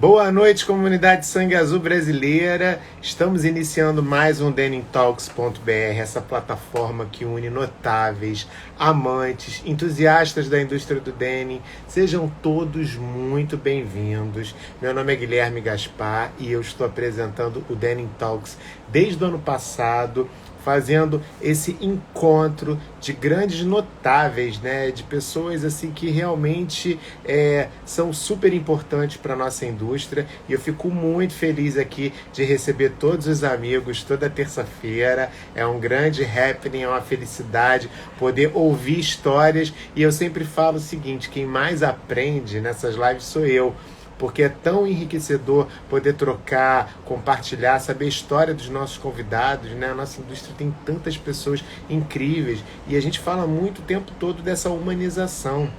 Boa noite, comunidade Sangue Azul brasileira. Estamos iniciando mais um DenningTalks.br, essa plataforma que une notáveis, amantes, entusiastas da indústria do denim. Sejam todos muito bem-vindos. Meu nome é Guilherme Gaspar e eu estou apresentando o Denning Talks desde o ano passado, fazendo esse encontro de grandes notáveis, né, de pessoas assim que realmente são super importantes para a nossa indústria, e eu fico muito feliz aqui de receber todos os amigos toda terça-feira. É um grande happening, é uma felicidade poder ouvir histórias, e eu sempre falo o seguinte: quem mais aprende nessas lives sou eu, porque é tão enriquecedor poder trocar, compartilhar, saber a história dos nossos convidados, né? A nossa indústria tem tantas pessoas incríveis e a gente fala muito o tempo todo dessa humanização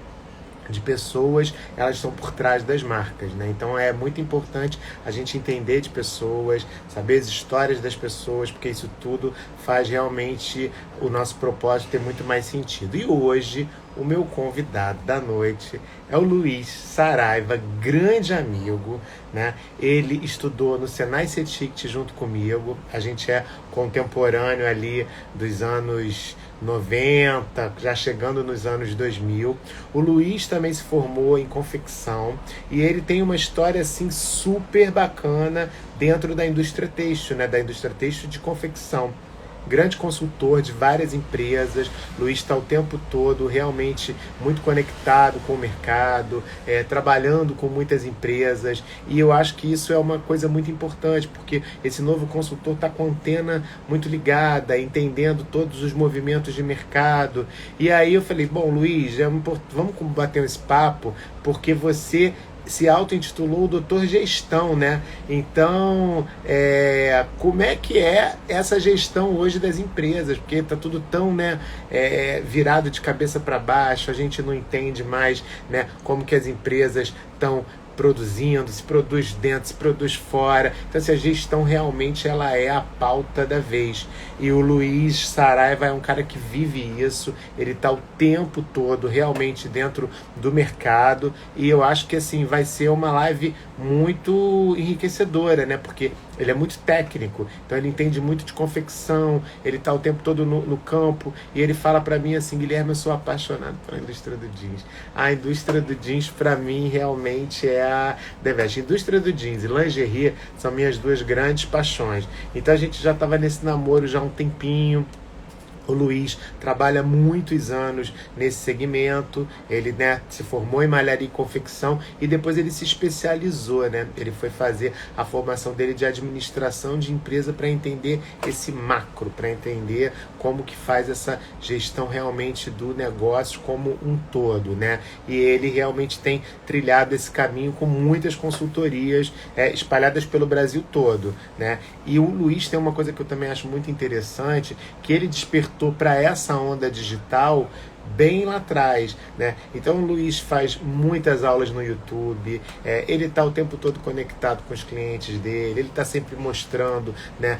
de pessoas, elas estão por trás das marcas, né? Então é muito importante a gente entender de pessoas, saber as histórias das pessoas, porque isso tudo faz realmente o nosso propósito ter muito mais sentido. E hoje o meu convidado da noite é o Luiz Saraiva, grande amigo, né? Ele estudou no Senai CETICT junto comigo, a gente é contemporâneo ali dos anos 90, já chegando nos anos 2000. O Luiz também se formou em confecção e ele tem uma história assim super bacana dentro da indústria têxtil, né? Da indústria têxtil de confecção. Grande consultor de várias empresas. Luiz está o tempo todo realmente muito conectado com o mercado, trabalhando com muitas empresas, e eu acho que isso é uma coisa muito importante, porque esse novo consultor está com a antena muito ligada, entendendo todos os movimentos de mercado. E aí eu falei, bom, Luiz, vamos bater esse papo, porque você se auto-intitulou Doutor Gestão, né? Então, como é que é essa gestão hoje das empresas? Porque tá tudo tão, né, virado de cabeça para baixo, a gente não entende mais, né, como que as empresas estão produzindo, se produz dentro, se produz fora. Então, a gestão realmente ela é a pauta da vez. E o Luiz Saraiva é um cara que vive isso, ele está o tempo todo realmente dentro do mercado, e eu acho que assim vai ser uma live muito enriquecedora, né? Porque ele é muito técnico, então ele entende muito de confecção, ele está o tempo todo no campo, e ele fala para mim assim: Guilherme, eu sou apaixonado pela indústria do jeans. A indústria do jeans para mim realmente é a The Best. A indústria do jeans e lingerie são minhas duas grandes paixões. Então a gente já estava nesse namoro já há um tempinho. O Luiz trabalha muitos anos nesse segmento, ele, né, se formou em malharia e confecção e depois ele se especializou, né? Ele foi fazer a formação dele de administração de empresa para entender esse macro, para entender como que faz essa gestão realmente do negócio como um todo, né? E ele realmente tem trilhado esse caminho com muitas consultorias espalhadas pelo Brasil todo, né? E o Luiz tem uma coisa que eu também acho muito interessante, que ele despertou para essa onda digital bem lá atrás, né? Então o Luiz faz muitas aulas no YouTube, ele está o tempo todo conectado com os clientes dele, ele está sempre mostrando, né,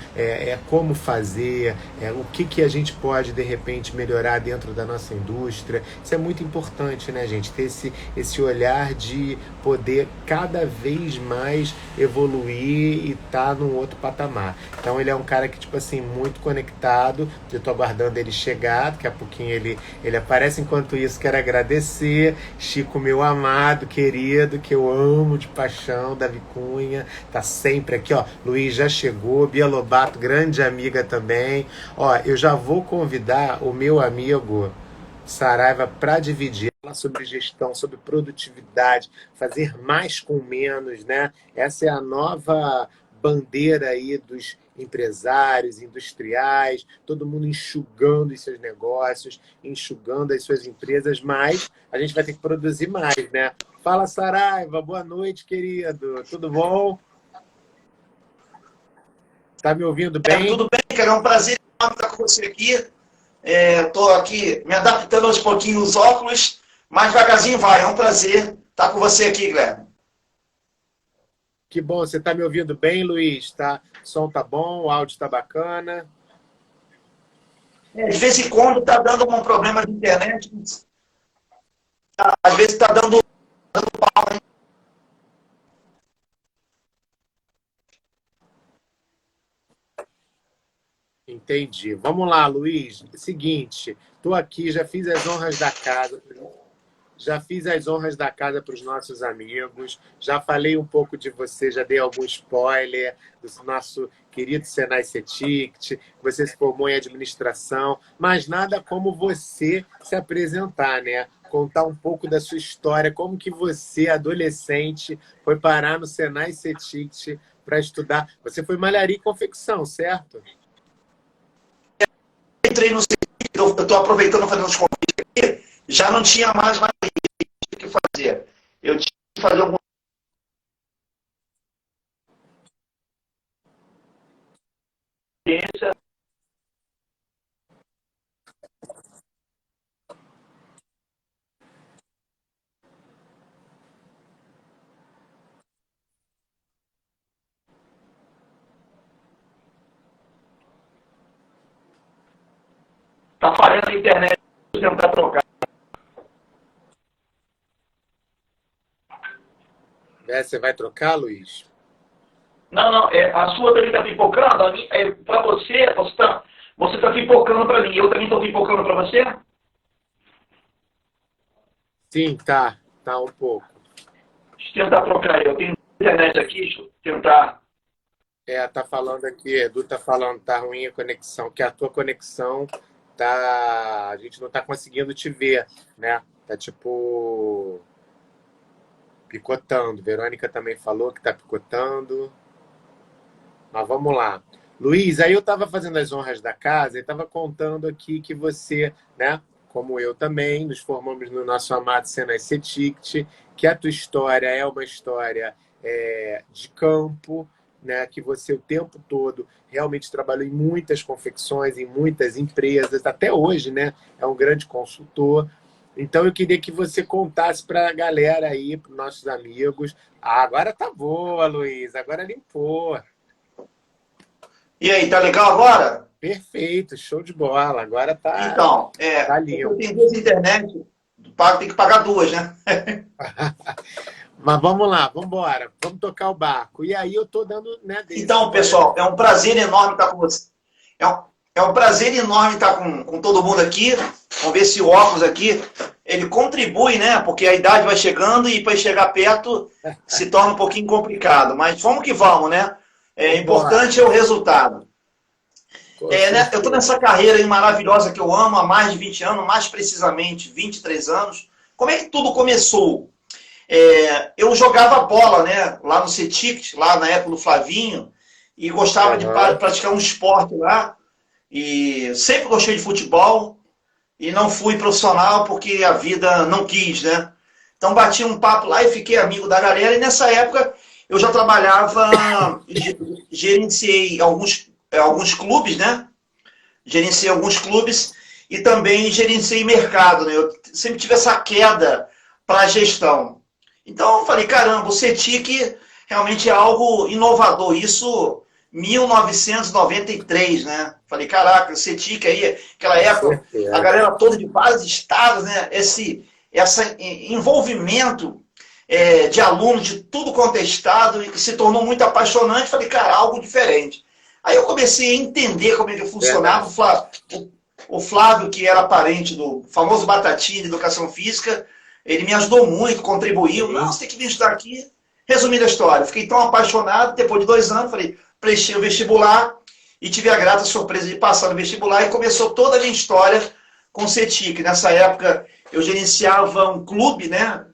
como fazer, o que a gente pode de repente melhorar dentro da nossa indústria. Isso é muito importante, né, gente? Ter esse olhar de poder cada vez mais evoluir e estar num outro patamar. Então ele é um cara que, tipo assim, muito conectado. Eu estou aguardando ele chegar, daqui a pouquinho ele aparece. Enquanto isso, quero agradecer Chico, meu amado, querido, que eu amo de paixão, Davi Cunha, tá sempre aqui, ó. Luiz já chegou, Bia Lobato, grande amiga também. Ó, eu já vou convidar o meu amigo Saraiva para dividir, falar sobre gestão, sobre produtividade, fazer mais com menos, né? Essa é a nova bandeira aí dos empresários, industriais, todo mundo enxugando os seus negócios, enxugando as suas empresas, mas a gente vai ter que produzir mais, né? Fala, Saraiva, boa noite, querido. Tudo bom? Tá me ouvindo bem? Tudo bem, cara. É um prazer estar com você aqui. Estou aqui me adaptando aos pouquinhos os óculos, mas devagarzinho vai. É um prazer estar com você aqui, Guilherme. Que bom, você está me ouvindo bem, Luiz? Tá? O som tá bom, o áudio tá bacana? De vez em quando está dando um problema de internet. Às vezes está dando pau. Entendi. Vamos lá, Luiz. Seguinte, estou aqui, já fiz as honras da casa. Já fiz as honras da casa para os nossos amigos, já falei um pouco de você, já dei algum spoiler do nosso querido Senai CETICT, você se formou em administração, mas nada como você se apresentar, né? Contar um pouco da sua história, como que você, adolescente, foi parar no Senai CETICT para estudar. Você foi malharia e confecção, certo? Entrei no CETICT, eu estou aproveitando fazendo os convites aqui, já não tinha mais o que fazer. Eu tinha que fazer alguma experiência. Tá falhando a internet, vou tentar trocar. Você vai trocar, Luiz? Não, a sua também está pipocando. Para você, você tá pipocando para mim. Eu também estou pipocando para você? Sim, tá um pouco. Deixa eu tentar trocar. Eu tenho internet aqui, deixa eu tentar. Tá falando aqui, Edu tá falando, tá ruim a conexão, que a tua conexão tá. A gente não tá conseguindo te ver, né? Tá tipo. Picotando. Verônica também falou que tá picotando. Mas vamos lá. Luiz, aí eu tava fazendo as honras da casa e tava contando aqui que você, né? Como eu também, nos formamos no nosso amado Senai CETICT, que a tua história é uma história de campo, né, que você o tempo todo realmente trabalhou em muitas confecções, em muitas empresas, até hoje, né, é um grande consultor. Então eu queria que você contasse para a galera aí, para os nossos amigos. Agora tá boa, Luiz, agora limpou. E aí, tá legal agora? Perfeito, show de bola. Agora tá, Então, tá limpo. eu tenho duas internet, tem que pagar duas, né? Mas vamos lá, vamos embora. Vamos tocar o barco. E aí eu tô dando, né? Então, pessoal, é um prazer enorme estar com você. É um prazer enorme estar com todo mundo aqui. Vamos ver se o óculos aqui, ele contribui, né? Porque a idade vai chegando e para chegar perto se torna um pouquinho complicado. Mas vamos que vamos, né? Importante é o resultado. Né? Eu estou nessa carreira aí maravilhosa que eu amo há mais de 20 anos, mais precisamente 23 anos. Como é que tudo começou? Eu jogava bola, né, lá no CETICT, lá na época do Flavinho, e gostava de praticar um esporte lá. E sempre gostei de futebol e não fui profissional porque a vida não quis, né? Então bati um papo lá e fiquei amigo da galera. E nessa época eu já trabalhava, gerenciei alguns clubes, né? Gerenciei alguns clubes e também gerenciei mercado, né? Eu sempre tive essa queda para a gestão. Então eu falei, caramba, o CETIC realmente é algo inovador. Isso 1993, né? Falei, caraca, o CETIC aí, aquela época, a galera toda de vários estados, né? Esse envolvimento de alunos de tudo quanto é estado e que se tornou muito apaixonante. Falei, cara, algo diferente. Aí eu comecei a entender como é que funcionava. O Flávio, que era parente do famoso Batatinha de Educação Física, ele me ajudou muito, contribuiu. Não, você tem que me estudar aqui. Resumindo a história, fiquei tão apaixonado, depois de 2 anos, falei, prestei o vestibular e tive a grata surpresa de passar no vestibular e começou toda a minha história com o CETIC. Nessa época, eu gerenciava um clube, né?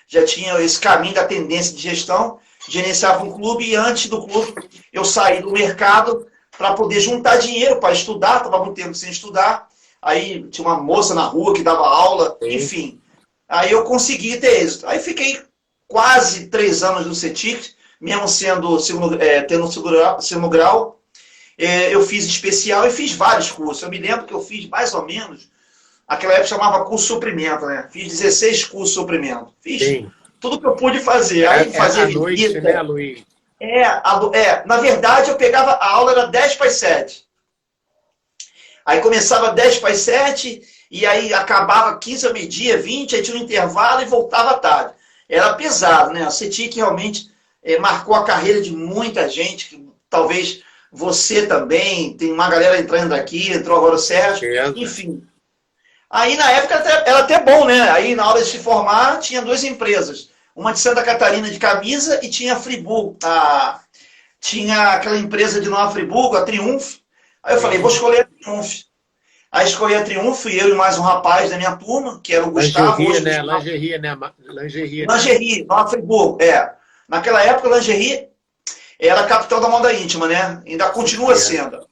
Já tinha esse caminho da tendência de gestão, gerenciava um clube e antes do clube eu saí do mercado para poder juntar dinheiro para estudar, estava muito tempo sem estudar, aí tinha uma moça na rua que dava aula, enfim. Aí eu consegui ter êxito. Aí fiquei quase 3 anos no CETIC, mesmo tendo segundo grau. Eu fiz especial e fiz vários cursos. Eu me lembro que eu fiz mais ou menos, aquela época chamava curso suprimento, né? Fiz 16 cursos suprimento. Fiz tudo que eu pude fazer. Aí fazia noite, né, Luiz? Na verdade, eu pegava a aula, era 10 para as 7. Aí começava 10 para as 7, e aí acabava 15 ao meio-dia, 20, aí tinha um intervalo e voltava à tarde. Era pesado, né? A CETIC realmente marcou a carreira de muita gente, que talvez você também, tem uma galera entrando aqui, entrou agora o Sérgio, enfim. Aí na época era até bom, né? Aí na hora de se formar, tinha duas empresas. Uma de Santa Catarina de camisa e tinha a Friburgo. Tinha aquela empresa de Nova Friburgo, a Triumph. Aí eu falei, vou escolher a Triumph. Aí escolhi a Triumph, eu e mais um rapaz da minha turma, que era o Gustavo. Lingerie, né? Lingerie, né? Lingerie, Lingerie, Nova Friburgo, Naquela época, Lingerie era a capital da moda íntima, né? Ainda continua sendo.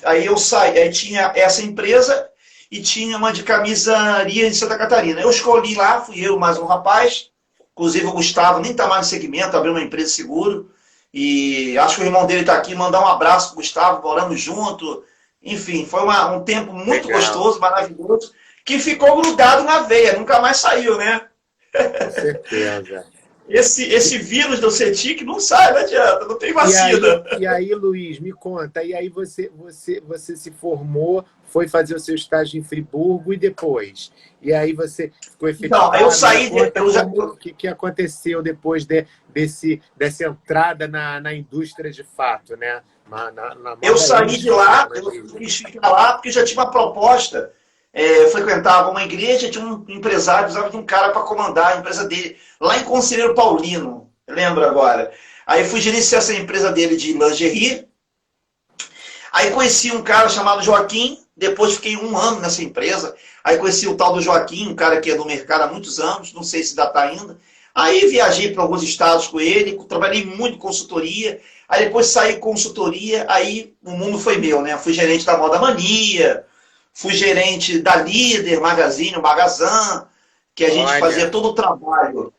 Aí eu saí, aí tinha essa empresa e tinha uma de camisaria em Santa Catarina. Eu escolhi lá, fui eu mais um rapaz, inclusive o Gustavo nem está mais no segmento, abriu uma empresa de seguro, e acho que o irmão dele está aqui, mandar um abraço pro Gustavo, moramos junto, enfim, foi um tempo muito gostoso, maravilhoso, que ficou grudado na veia, nunca mais saiu, né? Com certeza. Esse vírus do CETIC não sai, não adianta, não tem vacina. E aí, Luiz, me conta, e aí você se formou, foi fazer o seu estágio em Friburgo e depois? E aí você ficou efetivado? Não, eu saí... O que aconteceu depois dessa entrada na indústria de fato, né? Eu saí de lá, eu quis ficar lá porque já tinha uma proposta. Eu frequentava uma igreja, tinha um empresário, precisava de um cara para comandar a empresa dele, lá em Conselheiro Paulino, lembro agora. Aí fui gerenciar essa empresa dele de lingerie, aí conheci um cara chamado Joaquim, depois fiquei 1 ano nessa empresa, aí conheci o tal do Joaquim, um cara que é do mercado há muitos anos, não sei se data ainda, aí viajei para alguns estados com ele, trabalhei muito em consultoria, aí depois saí consultoria, aí o mundo foi meu, né? Fui gerente da Moda Mania, fui gerente da Líder Magazine, o Magazan, que a gente fazia todo o trabalho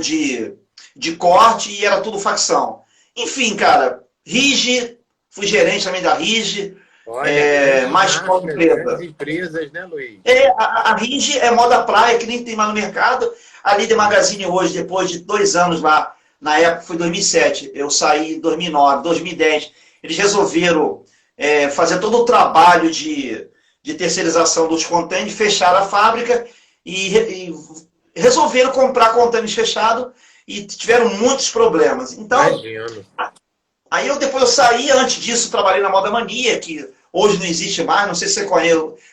de corte e era tudo facção. Enfim, cara, Rige, fui gerente também da Rige, mais qual empresa? Empresas, né, Luiz? A Rige é moda praia, que nem tem mais no mercado. A Líder Magazine hoje, depois de 2 anos lá, na época foi 2007, eu saí em 2009, 2010, eles resolveram fazer todo o trabalho de terceirização dos contêineres, fecharam a fábrica e resolveram comprar contêineres fechados e tiveram muitos problemas. Então, aí depois eu saí, antes disso trabalhei na Moda Mania, que hoje não existe mais, não sei se você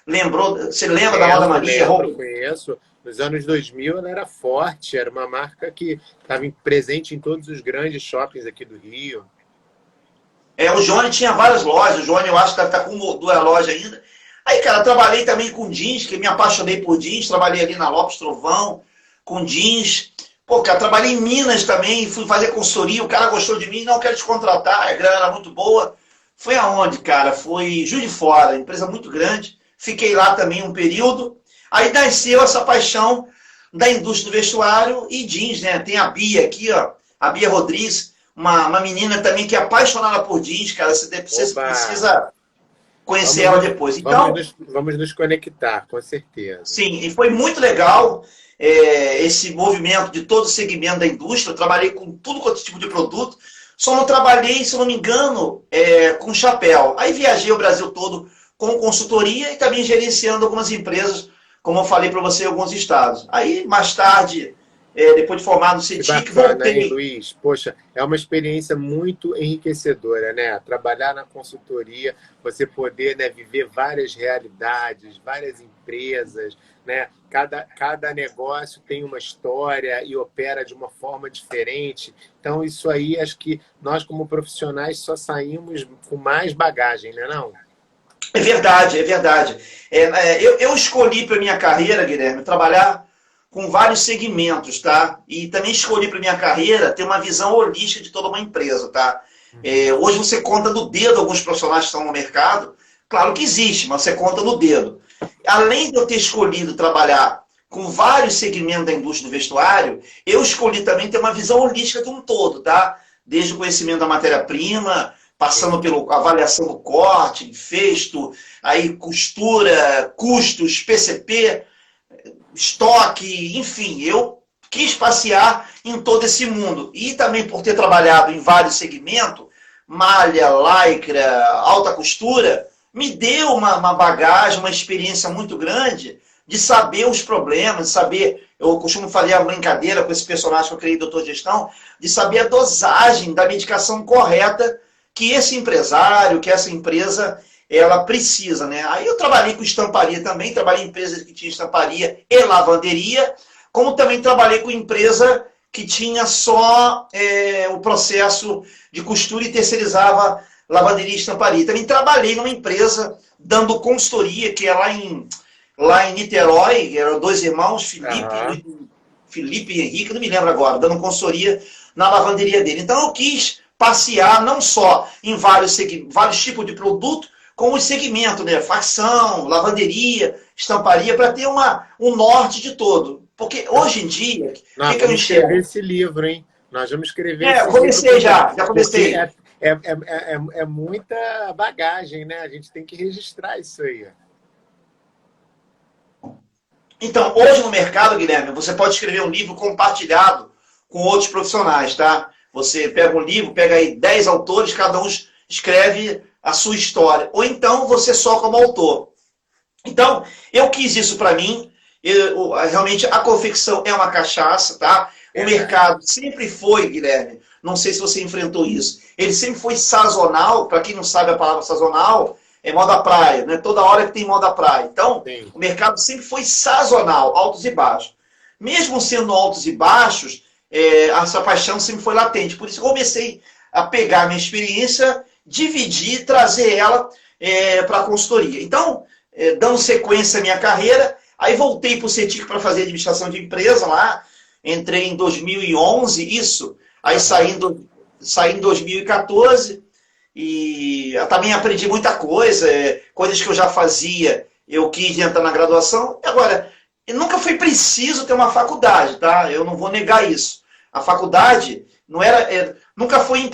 você lembra da Moda Mania? Eu conheço. Nos anos 2000 ela era forte, era uma marca que estava presente em todos os grandes shoppings aqui do Rio. O Johnny tinha várias lojas, o Johnny eu acho que deve estar com 2 lojas ainda. Aí, cara, trabalhei também com jeans, que me apaixonei por jeans, trabalhei ali na Lopes Trovão, com jeans. Pô, cara, trabalhei em Minas também, fui fazer consultoria, o cara gostou de mim, não quero te contratar, a grana era muito boa. Foi aonde, cara? Foi Juiz de Fora, empresa muito grande. Fiquei lá também um período. Aí nasceu essa paixão da indústria do vestuário e jeans, né? Tem a Bia aqui, ó, a Bia Rodrigues, uma menina também que é apaixonada por jeans, cara. Você precisa conhecer ela depois. Então, vamos nos conectar, com certeza. Sim, e foi muito legal esse movimento de todo o segmento da indústria. Eu trabalhei com tudo quanto tipo de produto. Só não trabalhei, se eu não me engano, com chapéu. Aí viajei o Brasil todo com consultoria e também gerenciando algumas empresas, como eu falei para você, em alguns estados. Aí, mais tarde, depois de formado no CETIC, voltei. Hein, Luiz? Poxa, é uma experiência muito enriquecedora, né? Trabalhar na consultoria, você poder, né, viver várias realidades, várias empresas, né? Cada negócio tem uma história e opera de uma forma diferente. Então, isso aí, acho que nós, como profissionais, só saímos com mais bagagem, né, não? É verdade, é verdade. Eu escolhi para minha carreira, Guilherme, trabalhar com vários segmentos, tá? E também escolhi para minha carreira ter uma visão holística de toda uma empresa, tá? Hoje você conta no dedo alguns profissionais que estão no mercado. Claro que existe, mas você conta no dedo. Além de eu ter escolhido trabalhar com vários segmentos da indústria do vestuário, eu escolhi também ter uma visão holística de um todo, tá? Desde o conhecimento da matéria-prima, passando pela avaliação do corte, festo, aí costura, custos, PCP, estoque, enfim, eu quis passear em todo esse mundo. E também por ter trabalhado em vários segmentos, malha, lycra, alta costura, me deu uma bagagem, uma experiência muito grande de saber os problemas, de saber, eu costumo fazer a brincadeira com esse personagem que eu criei, Doutor Gestão, de saber a dosagem da medicação correta que esse empresário, que essa empresa, ela precisa, né? Aí eu trabalhei com estamparia também, trabalhei em empresas que tinham estamparia e lavanderia, como também trabalhei com empresa que tinha só o processo de costura e terceirizava lavanderia e estamparia. Também trabalhei numa empresa dando consultoria, que é lá em Niterói, eram dois irmãos, Felipe e Henrique, não me lembro agora, dando consultoria na lavanderia dele. Então eu quis passear não só em vários tipos de produto, como os segmentos, né? Facção, lavanderia, estamparia, para ter um norte de todo. Porque hoje em dia, o que eu Vamos escrever enxergo? esse livro, hein? Nós vamos escrever esse Eu livro comecei já porque comecei. é muita bagagem, né? A gente tem que registrar isso aí. Então, hoje no mercado, Guilherme, você pode escrever um livro compartilhado com outros profissionais, tá? Você pega um livro, pega aí 10 autores, cada um escreve a sua história. Ou então você só como autor. Então, eu quis isso para mim. Realmente, a confecção é uma cachaça, tá? O mercado sempre foi, Guilherme, não sei se você enfrentou isso, ele sempre foi sazonal. Para quem não sabe a palavra sazonal, é moda praia, né? Toda hora que tem moda praia. Então, Sim. o mercado sempre foi sazonal, altos e baixos. Mesmo sendo altos e baixos, essa paixão sempre foi latente. Por isso eu comecei a pegar minha experiência, dividir e trazer ela para a consultoria. Então, dando sequência à minha carreira, aí voltei para o CETIC para fazer administração de empresa lá, entrei em 2011, isso, aí saí em 2014, e também aprendi muita coisa, coisas que eu já fazia, eu quis entrar na graduação. Agora, nunca foi preciso ter uma faculdade, tá? Eu não vou negar isso. A faculdade não era, nunca foi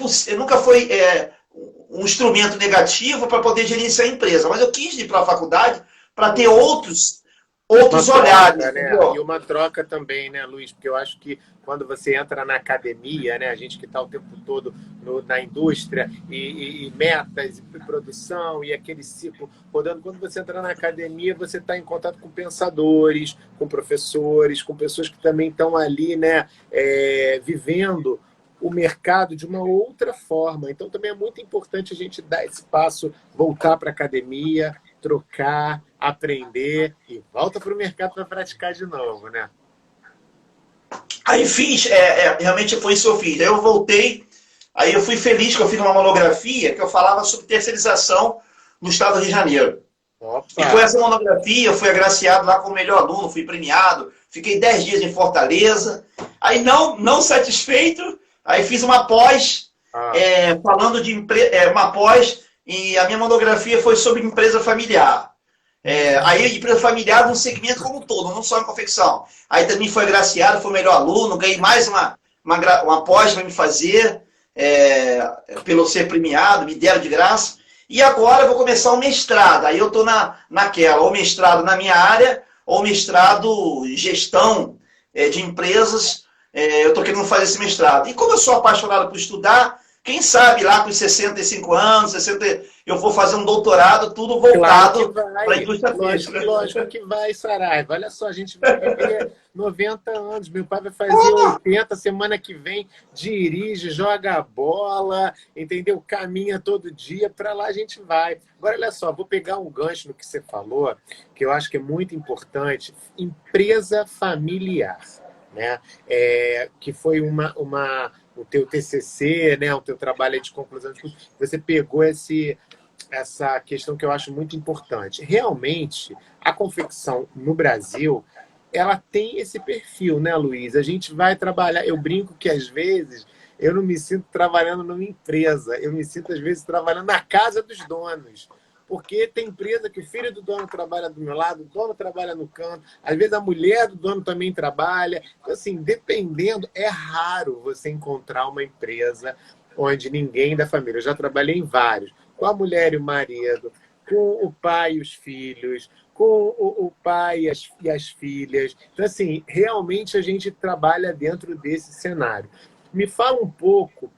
um instrumento negativo para poder gerenciar a empresa, mas eu quis ir para a faculdade para ter outros olhares, troca, né? entendeu? E uma troca também, né, Luiz? Porque eu acho que quando você entra na academia, né, a gente que está o tempo todo na indústria e metas e produção e aquele ciclo rodando, quando você entra na academia, você está em contato com pensadores, com professores, com pessoas que também estão ali, né, vivendo o mercado de uma outra forma. Então também é muito importante a gente dar esse passo, voltar para a academia, trocar, aprender e volta para o mercado para praticar de novo, né? Aí fiz, realmente foi isso que eu fiz. Aí eu voltei, aí eu fui feliz que eu fiz uma monografia que eu falava sobre terceirização no estado do Rio de Janeiro. Opa. E com essa monografia eu fui agraciado lá como melhor aluno, fui premiado, fiquei 10 dias em Fortaleza. Aí não satisfeito, aí fiz uma pós, falando de uma pós, e a minha monografia foi sobre empresa familiar. Aí empresa familiar num segmento como um todo, não só em confecção. Aí também foi agraciado, fui melhor aluno, ganhei mais uma pós para me fazer, pelo ser premiado, me deram de graça. E agora eu vou começar o mestrado. Aí eu estou naquela, ou mestrado na minha área, ou mestrado em gestão de empresas. Eu estou querendo fazer esse mestrado. E como eu sou apaixonado por estudar, quem sabe lá com os 65 anos, 60, eu vou fazer um doutorado, tudo voltado para a indústria têxtil. Lógico que vai, Saraiva. Olha só, a gente vai viver 90 anos. Meu pai vai fazer 80 semana que vem, dirige, joga bola, entendeu? Caminha todo dia, para lá a gente vai. Agora, olha só, vou pegar um gancho no que você falou, que eu acho que é muito importante. Empresa familiar, né? Que foi o teu TCC, né, o teu trabalho de conclusão de curso, você pegou essa questão que eu acho muito importante. Realmente, a confecção no Brasil, ela tem esse perfil, né, Luiz? A gente vai trabalhar, eu brinco que às vezes eu não me sinto trabalhando numa empresa, eu me sinto às vezes trabalhando na casa dos donos. Porque tem empresa que o filho do dono trabalha do meu lado, o dono trabalha no canto, às vezes a mulher do dono também trabalha. Então, assim, dependendo, é raro você encontrar uma empresa onde ninguém da família. Eu já trabalhei em vários, com a mulher e o marido, com o pai e os filhos, com o pai e as filhas. Então, assim, realmente a gente trabalha dentro desse cenário. Me fala um pouco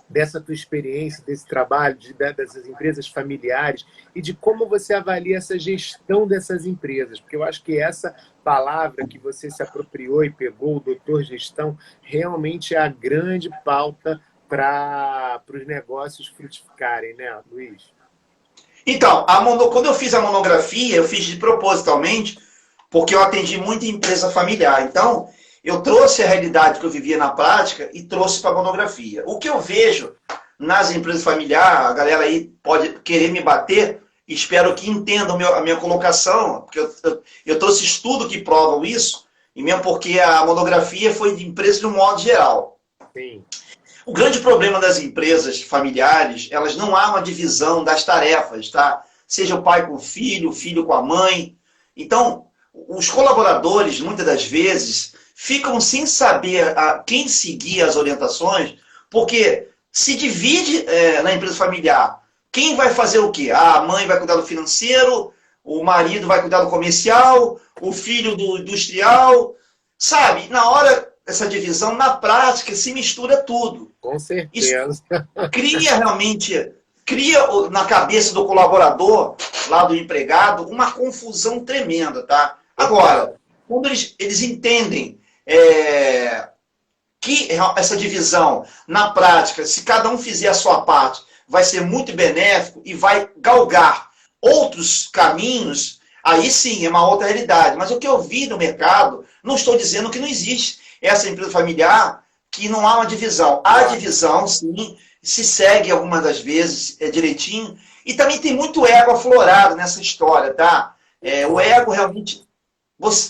dessa tua experiência, desse trabalho, dessas empresas familiares e de como você avalia essa gestão dessas empresas, porque eu acho que essa palavra que você se apropriou e pegou, o doutor gestão, realmente é a grande pauta para os negócios frutificarem, né, Luiz? Então, quando eu fiz a monografia, eu fiz propositalmente, porque eu atendi muita empresa familiar. Então, eu trouxe a realidade que eu vivia na prática e trouxe para a monografia. O que eu vejo nas empresas familiares, a galera aí pode querer me bater, espero que entendam a minha colocação, porque eu trouxe estudo que provam isso, e mesmo porque a monografia foi de empresas de um modo geral. Sim. O grande problema das empresas familiares, elas não há uma divisão das tarefas, tá? Seja o pai com o filho com a mãe. Então, os colaboradores, muitas das vezes, ficam sem saber a quem seguir as orientações, porque se divide na empresa familiar. Quem vai fazer o quê? A mãe vai cuidar do financeiro, o marido vai cuidar do comercial, o filho do industrial. Sabe, na hora, essa divisão, na prática, se mistura tudo. Com certeza. Isso cria na cabeça do colaborador, lá do empregado, uma confusão tremenda, tá? Agora, quando eles entendem que essa divisão, na prática, se cada um fizer a sua parte, vai ser muito benéfico e vai galgar outros caminhos, aí sim é uma outra realidade. Mas o que eu vi no mercado, não estou dizendo que não existe essa empresa familiar, que não há uma divisão. Há divisão, sim, se segue algumas das vezes direitinho, e também tem muito ego aflorado nessa história, tá? O ego realmente...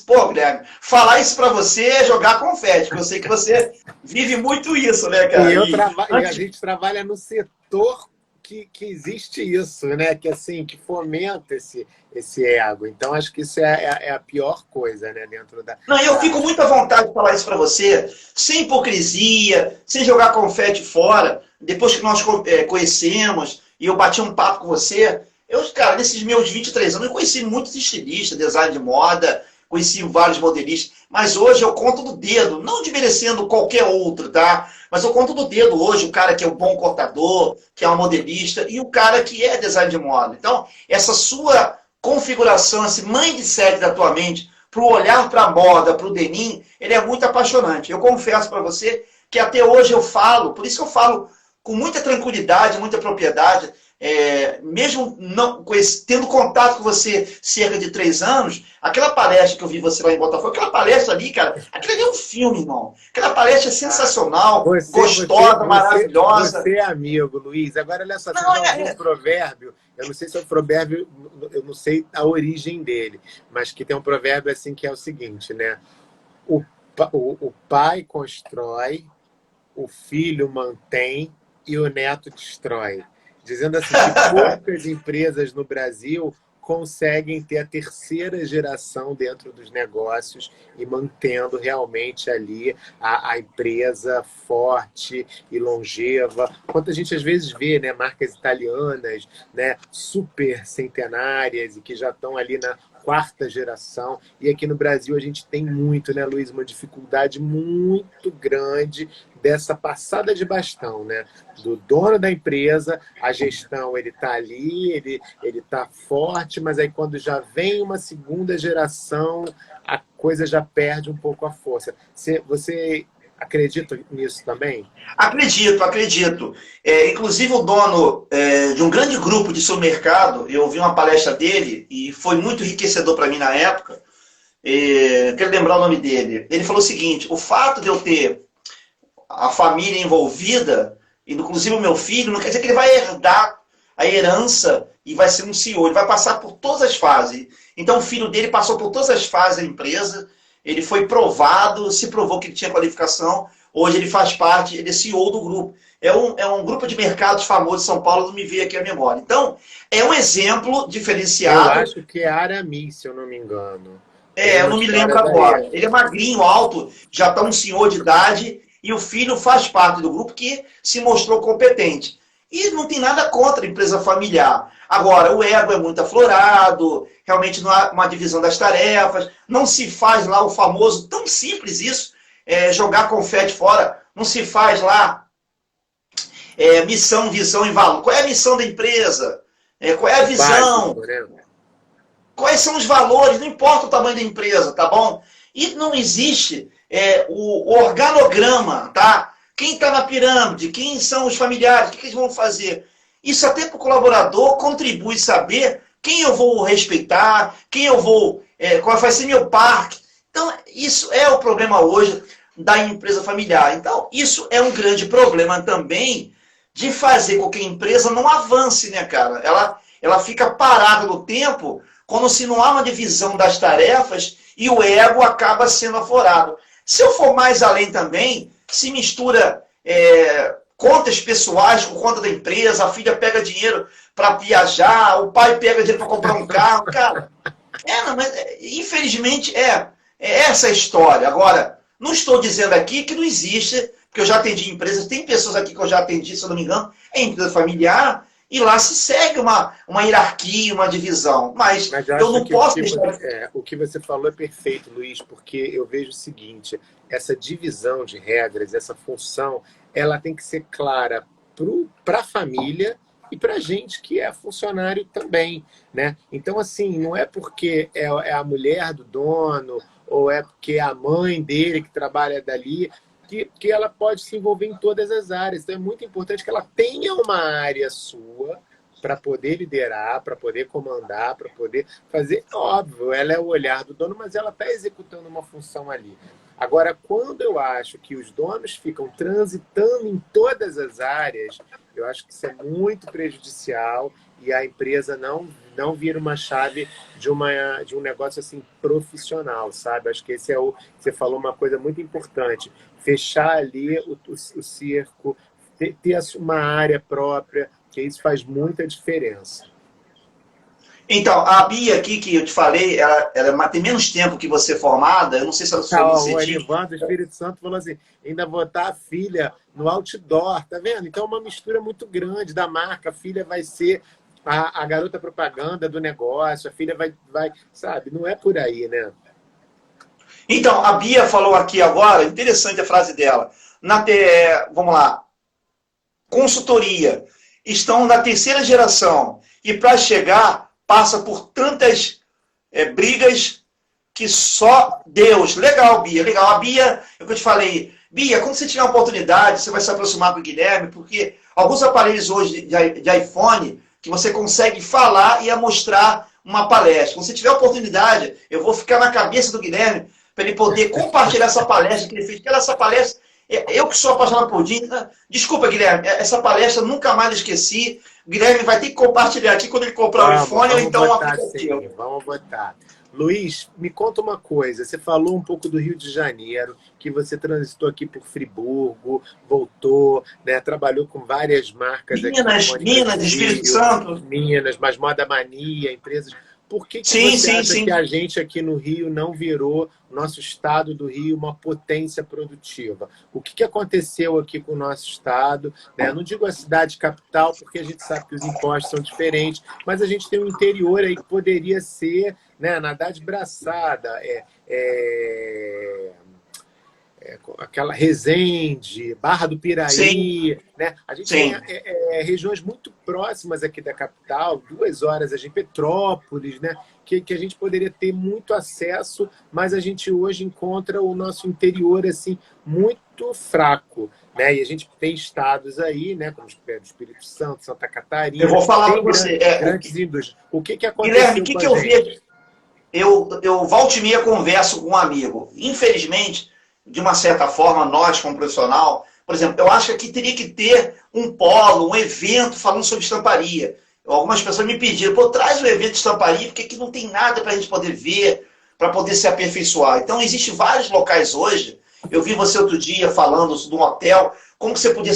Pô, Guilherme, falar isso pra você é jogar confete, porque eu sei que você vive muito isso, né, cara? E a gente trabalha no setor que existe isso, né? Que assim, que fomenta esse ego. Então, acho que isso é a pior coisa, né? Dentro da. Não, eu fico muito à vontade de falar isso para você, sem hipocrisia, sem jogar confete fora. Depois que nós conhecemos e eu bati um papo com você, cara, nesses meus 23 anos, eu conheci muitos estilistas, design de moda, conheci vários modelistas, mas hoje eu conto do dedo, não desmerecendo qualquer outro, tá? Mas eu conto do dedo hoje o cara que é um bom cortador, que é um modelista, e o cara que é design de moda. Então, essa sua configuração, esse mindset da tua mente, para o olhar para a moda, para o denim, ele é muito apaixonante. Eu confesso para você que até hoje eu falo, por isso que eu falo com muita tranquilidade, muita propriedade, mesmo não tendo contato com você cerca de 3 anos, aquela palestra que eu vi você lá em Botafogo, aquela palestra ali, cara, aquilo ali é um filme, irmão. Aquela palestra é sensacional, gostosa, maravilhosa. Você é amigo, Luiz. Agora, olha só, tem um provérbio, eu não sei se é um provérbio, eu não sei a origem dele, mas que tem um provérbio assim que é o seguinte, né? O pai constrói, o filho mantém e o neto destrói. Dizendo assim que poucas empresas no Brasil conseguem ter a terceira geração dentro dos negócios e mantendo realmente ali a empresa forte e longeva. Quanto a gente às vezes vê, né, marcas italianas, né, super centenárias e que já estão ali na 4ª geração. E aqui no Brasil a gente tem muito, né, Luiz, uma dificuldade muito grande dessa passada de bastão, né? Do dono da empresa, a gestão, ele está ali, ele está forte, mas aí quando já vem uma 2ª geração, a coisa já perde um pouco a força. Você acredita nisso também? Acredito. Inclusive o dono de um grande grupo de supermercado, eu ouvi uma palestra dele e foi muito enriquecedor para mim na época. Quero lembrar o nome dele. Ele falou o seguinte: o fato de eu ter a família envolvida, inclusive o meu filho, não quer dizer que ele vai herdar a herança e vai ser um CEO. Ele vai passar por todas as fases. Então o filho dele passou por todas as fases da empresa. Ele foi provado, se provou que ele tinha qualificação. Hoje ele faz parte, ele é CEO do grupo. É um grupo de mercados famoso de São Paulo, não me veio aqui a memória. Então, é um exemplo diferenciado. Eu acho que é Aramis, se eu não me engano. Eu não me lembro agora. Ele é magrinho, alto, já está um senhor de idade, e o filho faz parte do grupo que se mostrou competente. E não tem nada contra a empresa familiar. Agora, o ego é muito aflorado, realmente não há uma divisão das tarefas, não se faz lá o famoso, tão simples isso, jogar confete fora, não se faz lá missão, visão e valor. Qual é a missão da empresa? Qual é a visão? Quais são os valores? Não importa o tamanho da empresa, tá bom? E não existe o organograma, tá? Quem está na pirâmide? Quem são os familiares? O que eles vão fazer? Isso até para o colaborador contribui saber quem eu vou respeitar, quem eu vou, qual vai ser meu parque. Então, isso é o problema hoje da empresa familiar. Então, isso é um grande problema também de fazer com que a empresa não avance, né, cara? Ela fica parada no tempo quando se não há uma divisão das tarefas e o ego acaba sendo aflorado. Se eu for mais além também, se mistura contas pessoais com conta da empresa, a filha pega dinheiro para viajar, o pai pega dinheiro para comprar um carro, cara. Não, mas infelizmente é essa a história. Agora, não estou dizendo aqui que não existe, porque eu já atendi empresas, tem pessoas aqui que eu já atendi, se eu não me engano, é empresa familiar, e lá se segue uma hierarquia, uma divisão. Mas eu não posso deixar... O que você falou é perfeito, Luiz, porque eu vejo o seguinte, essa divisão de regras, essa função, ela tem que ser clara para a família e para a gente que é funcionário também, né? Então, assim, não é porque é a mulher do dono ou é porque é a mãe dele que trabalha dali que ela pode se envolver em todas as áreas. Então, é muito importante que ela tenha uma área sua para poder liderar, para poder comandar, para poder fazer. Óbvio, ela é o olhar do dono, mas ela está executando uma função ali. Agora, quando eu acho que os donos ficam transitando em todas as áreas, eu acho que isso é muito prejudicial e a empresa não vira uma chave de um negócio assim profissional, sabe? Acho que esse é você falou uma coisa muito importante. Fechar ali o cerco, ter uma área própria, que isso faz muita diferença. Então, a Bia aqui, que eu te falei, ela tem menos tempo que você formada, eu não sei se ela soube O Evandro do Espírito Santo falou assim, ainda botar a filha no outdoor, tá vendo? Então é uma mistura muito grande da marca, a filha vai ser a garota propaganda do negócio, a filha vai, sabe? Não é por aí, né? Então, a Bia falou aqui agora, interessante a frase dela, vamos lá, consultoria, estão na terceira geração, e para chegar, passa por tantas brigas que só Deus. Legal, Bia, legal. A Bia, é o que eu te falei, Bia, quando você tiver a oportunidade, você vai se aproximar do Guilherme, porque alguns aparelhos hoje de iPhone, que você consegue falar e mostrar uma palestra. Quando você tiver a oportunidade, eu vou ficar na cabeça do Guilherme para ele poder compartilhar essa palestra que ele fez. Porque essa palestra, eu que sou apaixonado por Jim, desculpa, Guilherme, essa palestra nunca mais esqueci. O Guilherme vai ter que compartilhar aqui quando ele comprar o iPhone ou então um aplicativo. Vamos botar. Luiz, me conta uma coisa. Você falou um pouco do Rio de Janeiro, que você transitou aqui por Friburgo, voltou, né? Trabalhou com várias marcas aqui. Minas, Espírito Santo. Minas, mas Moda Mania, empresas. Por que você acha que a gente aqui no Rio não virou, nosso estado do Rio, uma potência produtiva? O que aconteceu aqui com o nosso estado? Né? Eu não digo a cidade capital, porque a gente sabe que os impostos são diferentes, mas a gente tem um interior aí que poderia ser, né, nadar de braçada, aquela Resende, Barra do Piraí, né? A gente tem regiões muito próximas aqui da capital, 2 horas a gente, Petrópolis, né? Que a gente poderia ter muito acesso, mas a gente hoje encontra o nosso interior assim muito fraco, né? E a gente tem estados aí, né, como o Espírito Santo, Santa Catarina. Eu vou falar para você. Grandes indústrias. O que aconteceu? Guilherme, o que eu vi? Eu volta e meia converso com um amigo. Infelizmente, de uma certa forma, nós, como profissional, por exemplo, eu acho que teria que ter um polo, um evento falando sobre estamparia. Algumas pessoas me pediram, traz um evento de estamparia, porque aqui não tem nada para a gente poder ver, para poder se aperfeiçoar. Então, existem vários locais hoje. Eu vi você outro dia falando de um hotel, como que você podia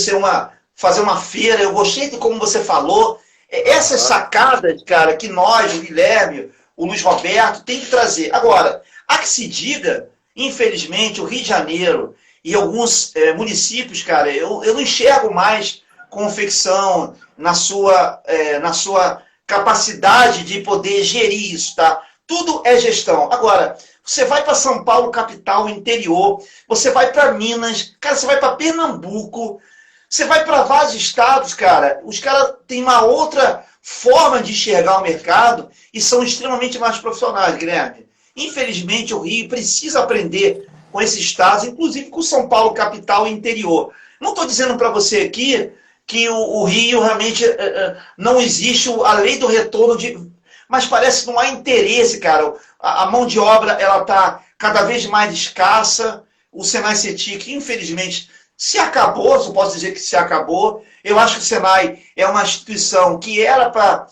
fazer uma feira. Eu gostei de como você falou. Essas sacadas, cara, que nós, o Guilherme, o Luiz Roberto, tem que trazer. Agora, há que se diga, infelizmente, o Rio de Janeiro e alguns municípios, cara, eu não enxergo mais confecção na sua capacidade de poder gerir isso, tá? Tudo é gestão. Agora, você vai para São Paulo, capital, interior, você vai para Minas, cara, você vai para Pernambuco, você vai para vários estados, cara, os caras têm uma outra forma de enxergar o mercado e são extremamente mais profissionais, Guilherme. Infelizmente, o Rio precisa aprender com esses estados, inclusive com São Paulo, capital e interior. Não estou dizendo para você aqui que o Rio realmente não existe a lei do retorno de... Mas parece que não há interesse, cara. A mão de obra ela está cada vez mais escassa. O Senai CETIC, infelizmente, se acabou, só posso dizer que se acabou. Eu acho que o Senai é uma instituição que era para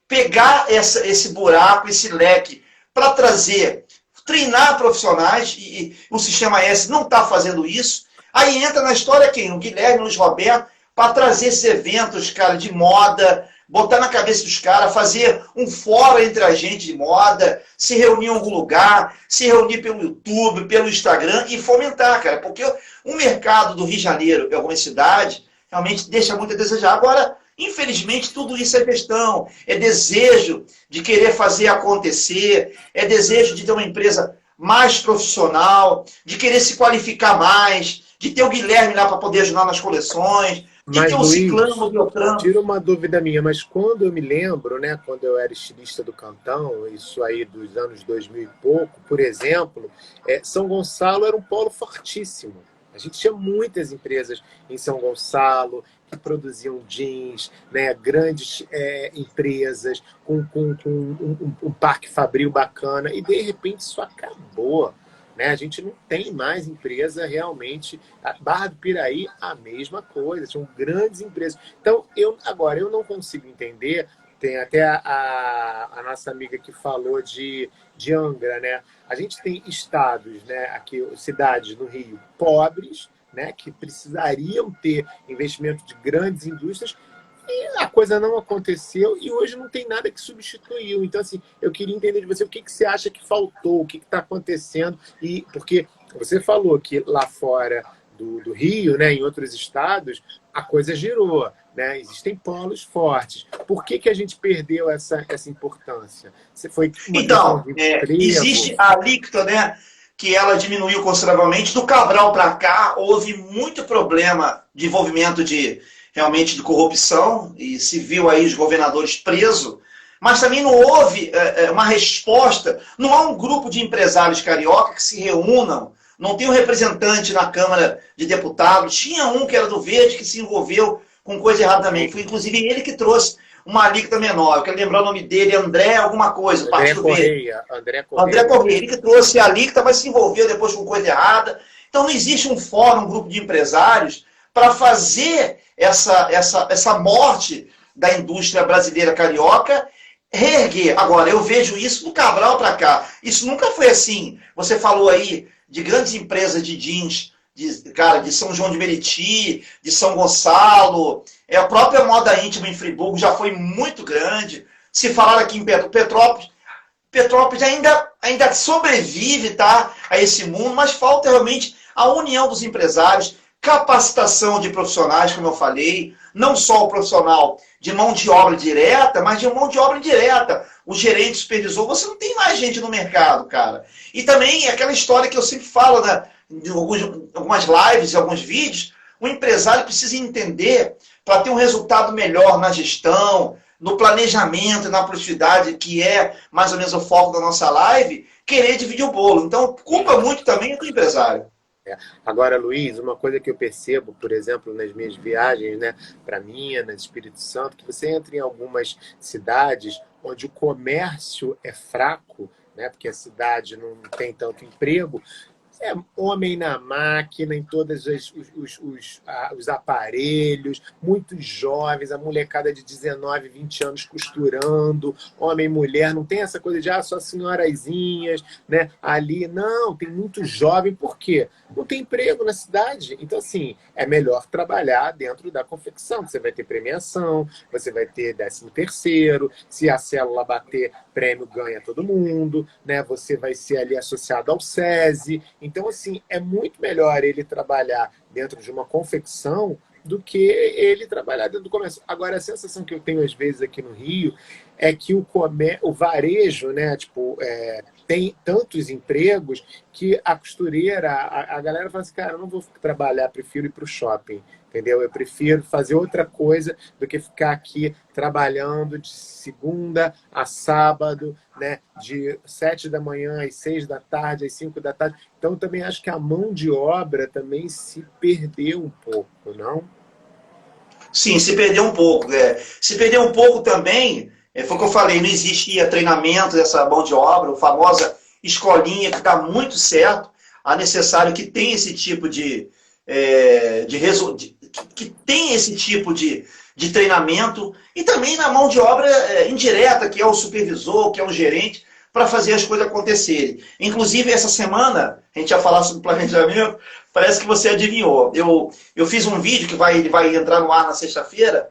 pegar esse buraco, esse leque, para trazer, treinar profissionais, e o Sistema S não está fazendo isso. Aí entra na história quem? O Guilherme, o Luiz Roberto, para trazer esses eventos, cara, de moda, botar na cabeça dos caras, fazer um fórum entre a gente de moda, se reunir em algum lugar, se reunir pelo YouTube, pelo Instagram e fomentar, cara. Porque o mercado do Rio de Janeiro, em algumas cidades, realmente deixa muito a desejar. Agora, infelizmente, tudo isso é questão, é desejo de querer fazer acontecer, é desejo de ter uma empresa mais profissional, de querer se qualificar mais, de ter o Guilherme lá para poder ajudar nas coleções, de Mas, ter o Luiz, Ciclano, o Beltrano. tira uma dúvida minha, mas quando eu me lembro, né, quando eu era estilista do Cantão, isso aí dos anos 2000 e pouco, por exemplo, São Gonçalo era um polo fortíssimo. A gente tinha muitas empresas em São Gonçalo que produziam jeans, né, grandes empresas com um parque fabril bacana, e de repente isso acabou. Né? A gente não tem mais empresa realmente. A Barra do Piraí, a mesma coisa, são grandes empresas. Então, agora, eu não consigo entender. Tem até a nossa amiga que falou de Angra, né? A gente tem estados, né, aqui, cidades no Rio, pobres, né, que precisariam ter investimento de grandes indústrias, e a coisa não aconteceu e hoje não tem nada que substituiu. Então, assim, eu queria entender de você o que você acha que faltou, o que está acontecendo. E porque você falou que lá fora do Rio, né, em outros estados, a coisa girou. Né? Existem polos fortes. Por que a gente perdeu essa importância? Você foi uma Então, questão de emprego? existe a alíquota, né, que ela diminuiu consideravelmente. Do Cabral para cá, houve muito problema de envolvimento realmente de corrupção, e se viu aí os governadores presos, mas também não houve uma resposta. Não há um grupo de empresários carioca que se reúnam, não tem um representante na Câmara de Deputados. Tinha um que era do Verde, que se envolveu com coisa errada também. Foi inclusive ele que trouxe uma alíquota menor. Eu quero lembrar o nome dele, André alguma coisa, André Partido Correia. Verde. André Correia. André Correia, ele que trouxe a alíquota, mas se envolveu depois com coisa errada. Então não existe um fórum, um grupo de empresários para fazer essa morte da indústria brasileira carioca reerguer. Agora, eu vejo isso do Cabral para cá. Isso nunca foi assim. Você falou aí de grandes empresas de jeans, de São João de Meriti, de São Gonçalo, a própria Moda Íntima em Friburgo já foi muito grande. Se falar aqui em Petrópolis ainda sobrevive, tá, a esse mundo, mas falta realmente a união dos empresários, capacitação de profissionais, como eu falei, não só o profissional de mão de obra direta, mas de mão de obra indireta. O gerente, supervisor, você não tem mais gente no mercado, cara. E também aquela história que eu sempre falo, né, em algumas lives e alguns vídeos, o empresário precisa entender, para ter um resultado melhor na gestão, no planejamento, na produtividade, que é mais ou menos o foco da nossa live, querer dividir o bolo. Então, culpa muito também do empresário. Agora, Luiz, uma coisa que eu percebo, por exemplo, nas minhas viagens, né, para Minas, Espírito Santo, que você entra em algumas cidades onde o comércio é fraco, né, porque a cidade não tem tanto emprego, homem na máquina, em todos os aparelhos, muitos jovens, a molecada de 19, 20 anos costurando, homem e mulher, não tem essa coisa de só senhorazinhas, né? Ali, não, tem muito jovem, por quê? Não tem emprego na cidade. Então, assim, é melhor trabalhar dentro da confecção. Você vai ter premiação, você vai ter 13º, se a célula bater, prêmio ganha todo mundo, né? Você vai ser ali associado ao SESI. Então, assim, é muito melhor ele trabalhar dentro de uma confecção do que ele trabalhar dentro do comércio. Agora, a sensação que eu tenho às vezes aqui no Rio é que o varejo, né, tipo, tem tantos empregos que a costureira, a galera fala assim, cara, eu não vou trabalhar, prefiro ir para o shopping, entendeu? Eu prefiro fazer outra coisa do que ficar aqui trabalhando de segunda a sábado, né? De 7 da manhã às 6 da tarde, às 5 da tarde. Então, também acho que a mão de obra também se perdeu um pouco, não? Sim, se perdeu um pouco. Se perdeu um pouco também, foi o que eu falei, não existia treinamento dessa mão de obra, a famosa escolinha que dá muito certo. É necessário que tenha esse tipo que tem esse tipo de treinamento e também na mão de obra indireta, que é o supervisor, que é o gerente, para fazer as coisas acontecerem. Inclusive, essa semana, a gente ia falar sobre planejamento, parece que você adivinhou. Eu fiz um vídeo que vai entrar no ar na sexta-feira.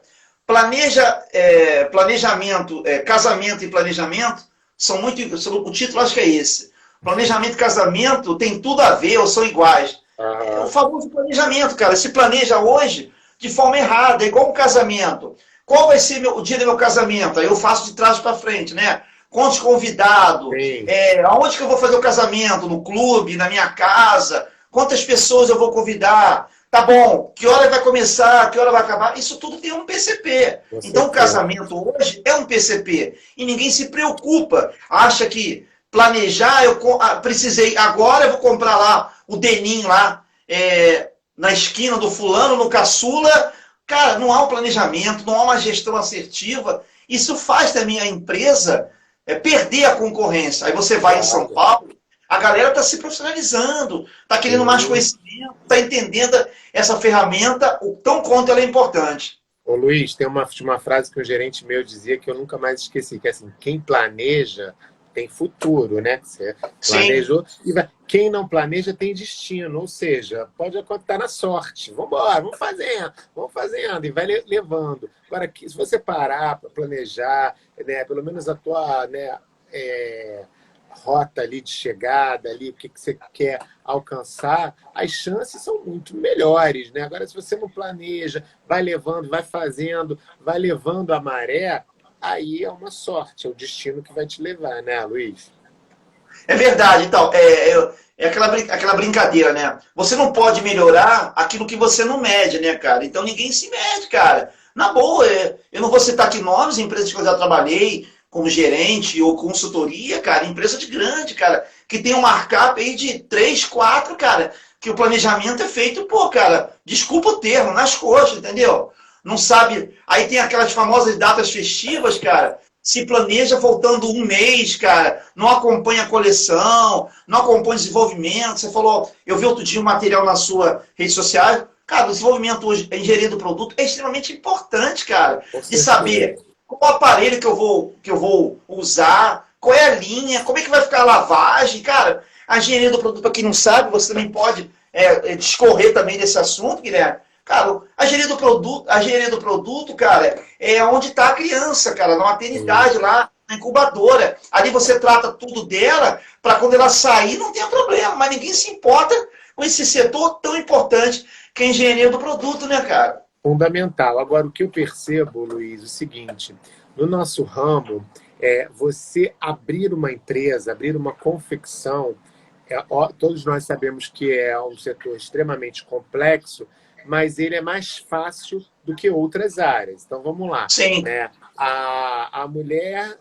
Planejamento, casamento e planejamento são muito. O título acho que é esse. Planejamento e casamento tem tudo a ver ou são iguais. O famoso planejamento, cara. Se planeja hoje de forma errada, é igual um casamento. Qual vai ser o dia do meu casamento? Aí eu faço de trás para frente, né? Quantos convidados? Aonde que eu vou fazer o casamento? No clube, na minha casa? Quantas pessoas eu vou convidar? Tá bom, que hora vai começar, que hora vai acabar? Isso tudo tem um PCP. Então o casamento hoje é um PCP. E ninguém se preocupa. Acha que planejar, eu precisei, agora eu vou comprar lá o denim lá, na esquina do fulano, no caçula. Cara, não há um planejamento, não há uma gestão assertiva. Isso faz também a empresa perder a concorrência. Aí você vai em São Paulo, a galera está se profissionalizando, está querendo mais conhecimento, está entendendo essa ferramenta, o tão quanto ela é importante. Ô Luiz, tem uma frase que um gerente meu dizia que eu nunca mais esqueci, que é assim, quem planeja tem futuro, né? Você planejou. E quem não planeja tem destino, ou seja, pode acontecer na sorte. Vamos embora, vamos fazendo, e vai levando. Agora, se você parar para planejar, né, pelo menos a tua rota ali de chegada, ali, o que você quer alcançar, as chances são muito melhores, né? Agora, se você não planeja, vai levando, vai fazendo, vai levando a maré, aí é uma sorte, é o destino que vai te levar, né, Luiz? É verdade, então, aquela brincadeira, né? Você não pode melhorar aquilo que você não mede, né, cara? Então ninguém se mede, cara. Na boa, eu não vou citar aqui nomes, empresas que eu já trabalhei como gerente ou consultoria, cara, empresa de grande, cara, que tem um markup aí de 3, 4, cara, que o planejamento é feito, pô, cara, desculpa o termo, nas coxas, entendeu? Não sabe. Aí tem aquelas famosas datas festivas, cara. Se planeja faltando um mês, cara. Não acompanha a coleção, não acompanha o desenvolvimento. Você falou, eu vi outro dia um material na sua rede social. Cara, o desenvolvimento hoje, a engenharia do produto é extremamente importante, cara. De saber qual aparelho que eu vou usar, qual é a linha, como é que vai ficar a lavagem. Cara, a engenharia do produto, para quem não sabe, você também pode discorrer também desse assunto, Guilherme. Cara, a engenharia do produto, cara, é onde está a criança, cara, na maternidade lá, na incubadora. Ali você trata tudo dela, para quando ela sair não tenha problema, mas ninguém se importa com esse setor tão importante que é a engenharia do produto, né, cara? Fundamental. Agora, o que eu percebo, Luiz, é o seguinte, no nosso ramo, você abrir uma empresa, abrir uma confecção, todos nós sabemos que é um setor extremamente complexo, mas ele é mais fácil do que outras áreas. Então, vamos lá. Sim. Né? A mulher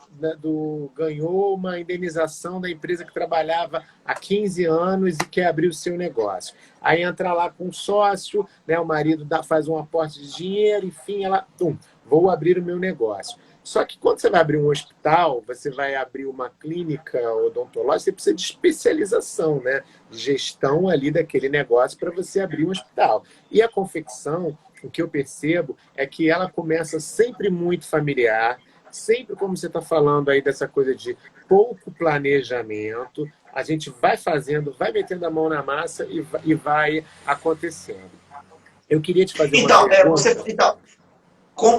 ganhou uma indenização da empresa que trabalhava há 15 anos e quer abrir o seu negócio. Aí entra lá com um sócio, né? O marido faz um aporte de dinheiro, enfim, ela, vou abrir o meu negócio. Só que quando você vai abrir um hospital, você vai abrir uma clínica odontológica, você precisa de especialização, né? De gestão ali daquele negócio para você abrir um hospital. E a confecção, o que eu percebo é que ela começa sempre muito familiar, sempre como você está falando aí dessa coisa de pouco planejamento, a gente vai fazendo, vai metendo a mão na massa e vai acontecendo. Eu queria te fazer uma pergunta.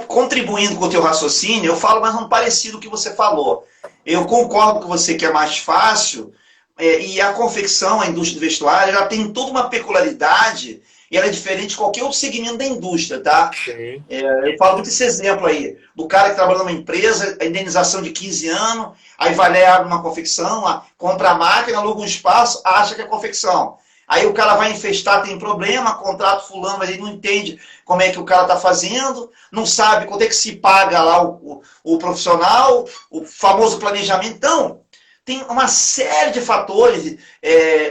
Contribuindo com o teu raciocínio, eu falo mais um parecido que você falou. Eu concordo com você que é mais fácil, e a confecção, a indústria do vestuário, ela tem toda uma peculiaridade e ela é diferente de qualquer outro segmento da indústria, tá? Sim. Eu falo muito esse exemplo aí, do cara que trabalha numa empresa, a indenização de 15 anos, aí vai lá e abre uma confecção, compra a máquina, aluga um espaço, acha que é confecção. Aí o cara vai infestar, tem problema, contrata fulano, mas ele não entende como é que o cara está fazendo, não sabe quanto é que se paga lá o profissional, o famoso planejamento. Então, tem uma série de fatores,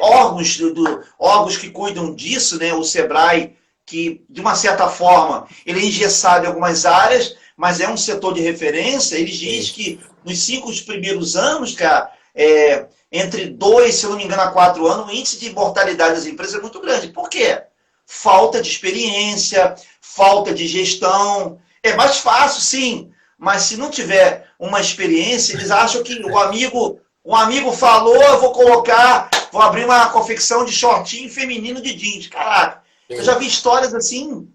órgãos que cuidam disso, né? O Sebrae, que, de uma certa forma, ele é engessado em algumas áreas, mas é um setor de referência. Ele diz que nos 5 primeiros anos, cara, entre 2, se eu não me engano, a 4 anos, o índice de mortalidade das empresas é muito grande. Por quê? Falta de experiência, falta de gestão. É mais fácil, sim, mas se não tiver uma experiência, eles acham que o amigo falou, eu vou abrir uma confecção de shortinho feminino de jeans. Caraca, eu já vi histórias assim,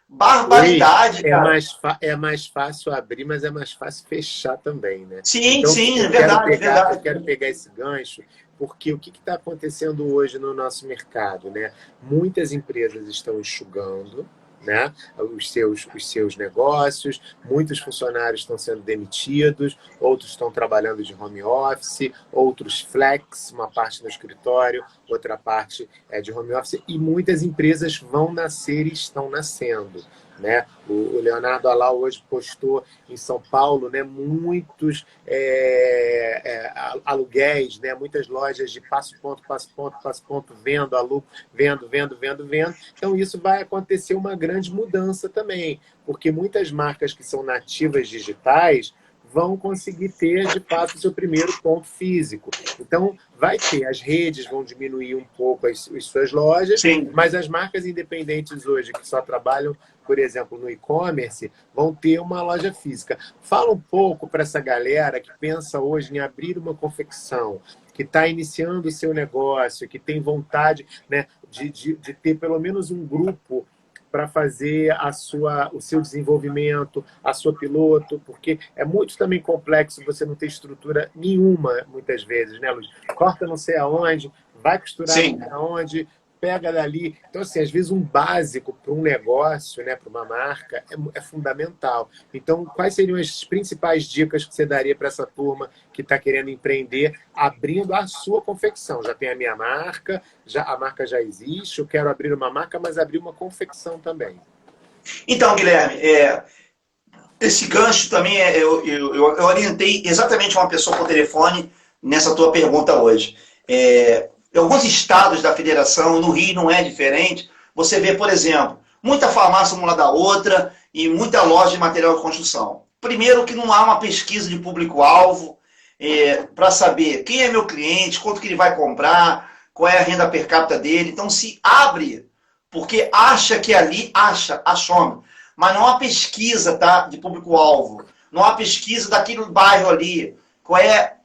barbaridade, cara. É mais fácil abrir, mas é mais fácil fechar também, né? Sim, Então, sim, é verdade, verdade. Eu quero pegar esse gancho, porque o que está acontecendo hoje no nosso mercado, né? Muitas empresas estão enxugando, né, os seus negócios, muitos funcionários estão sendo demitidos, outros estão trabalhando de home office, outros flex, uma parte no escritório, outra parte é de home office, e muitas empresas vão nascer e estão nascendo. Né? O Leonardo Alau hoje postou em São Paulo, né, muitos aluguéis, né, muitas lojas de passo-ponto, vendo, alugo, vendo. Então isso vai acontecer uma grande mudança também, porque muitas marcas que são nativas digitais vão conseguir ter, de fato, o seu primeiro ponto físico. Então, vai ter, as redes vão diminuir um pouco as suas lojas, Sim. Mas as marcas independentes hoje, que só trabalham, por exemplo, no e-commerce, vão ter uma loja física. Fala um pouco para essa galera que pensa hoje em abrir uma confecção, que está iniciando o seu negócio, que tem vontade, né, de ter pelo menos um grupo para fazer o seu desenvolvimento, a sua piloto, porque é muito também complexo você não ter estrutura nenhuma, muitas vezes, né, Luiz? Corta não sei aonde, vai costurar não sei aonde, pega dali. Então, assim, às vezes um básico para um negócio, né, para uma marca, é fundamental. Então, quais seriam as principais dicas que você daria para essa turma que está querendo empreender, abrindo a sua confecção? Já tem a minha marca, a marca já existe, eu quero abrir uma marca, mas abrir uma confecção também. Então, Guilherme, esse gancho também, eu orientei exatamente uma pessoa por telefone nessa tua pergunta hoje. Em alguns estados da federação, no Rio não é diferente, você vê, por exemplo, muita farmácia uma da outra e muita loja de material de construção. Primeiro que não há uma pesquisa de público-alvo para saber quem é meu cliente, quanto que ele vai comprar, qual é a renda per capita dele. Então se abre, porque acha que ali, achou, mas não há pesquisa, tá, de público-alvo, não há pesquisa daquele bairro ali, qual é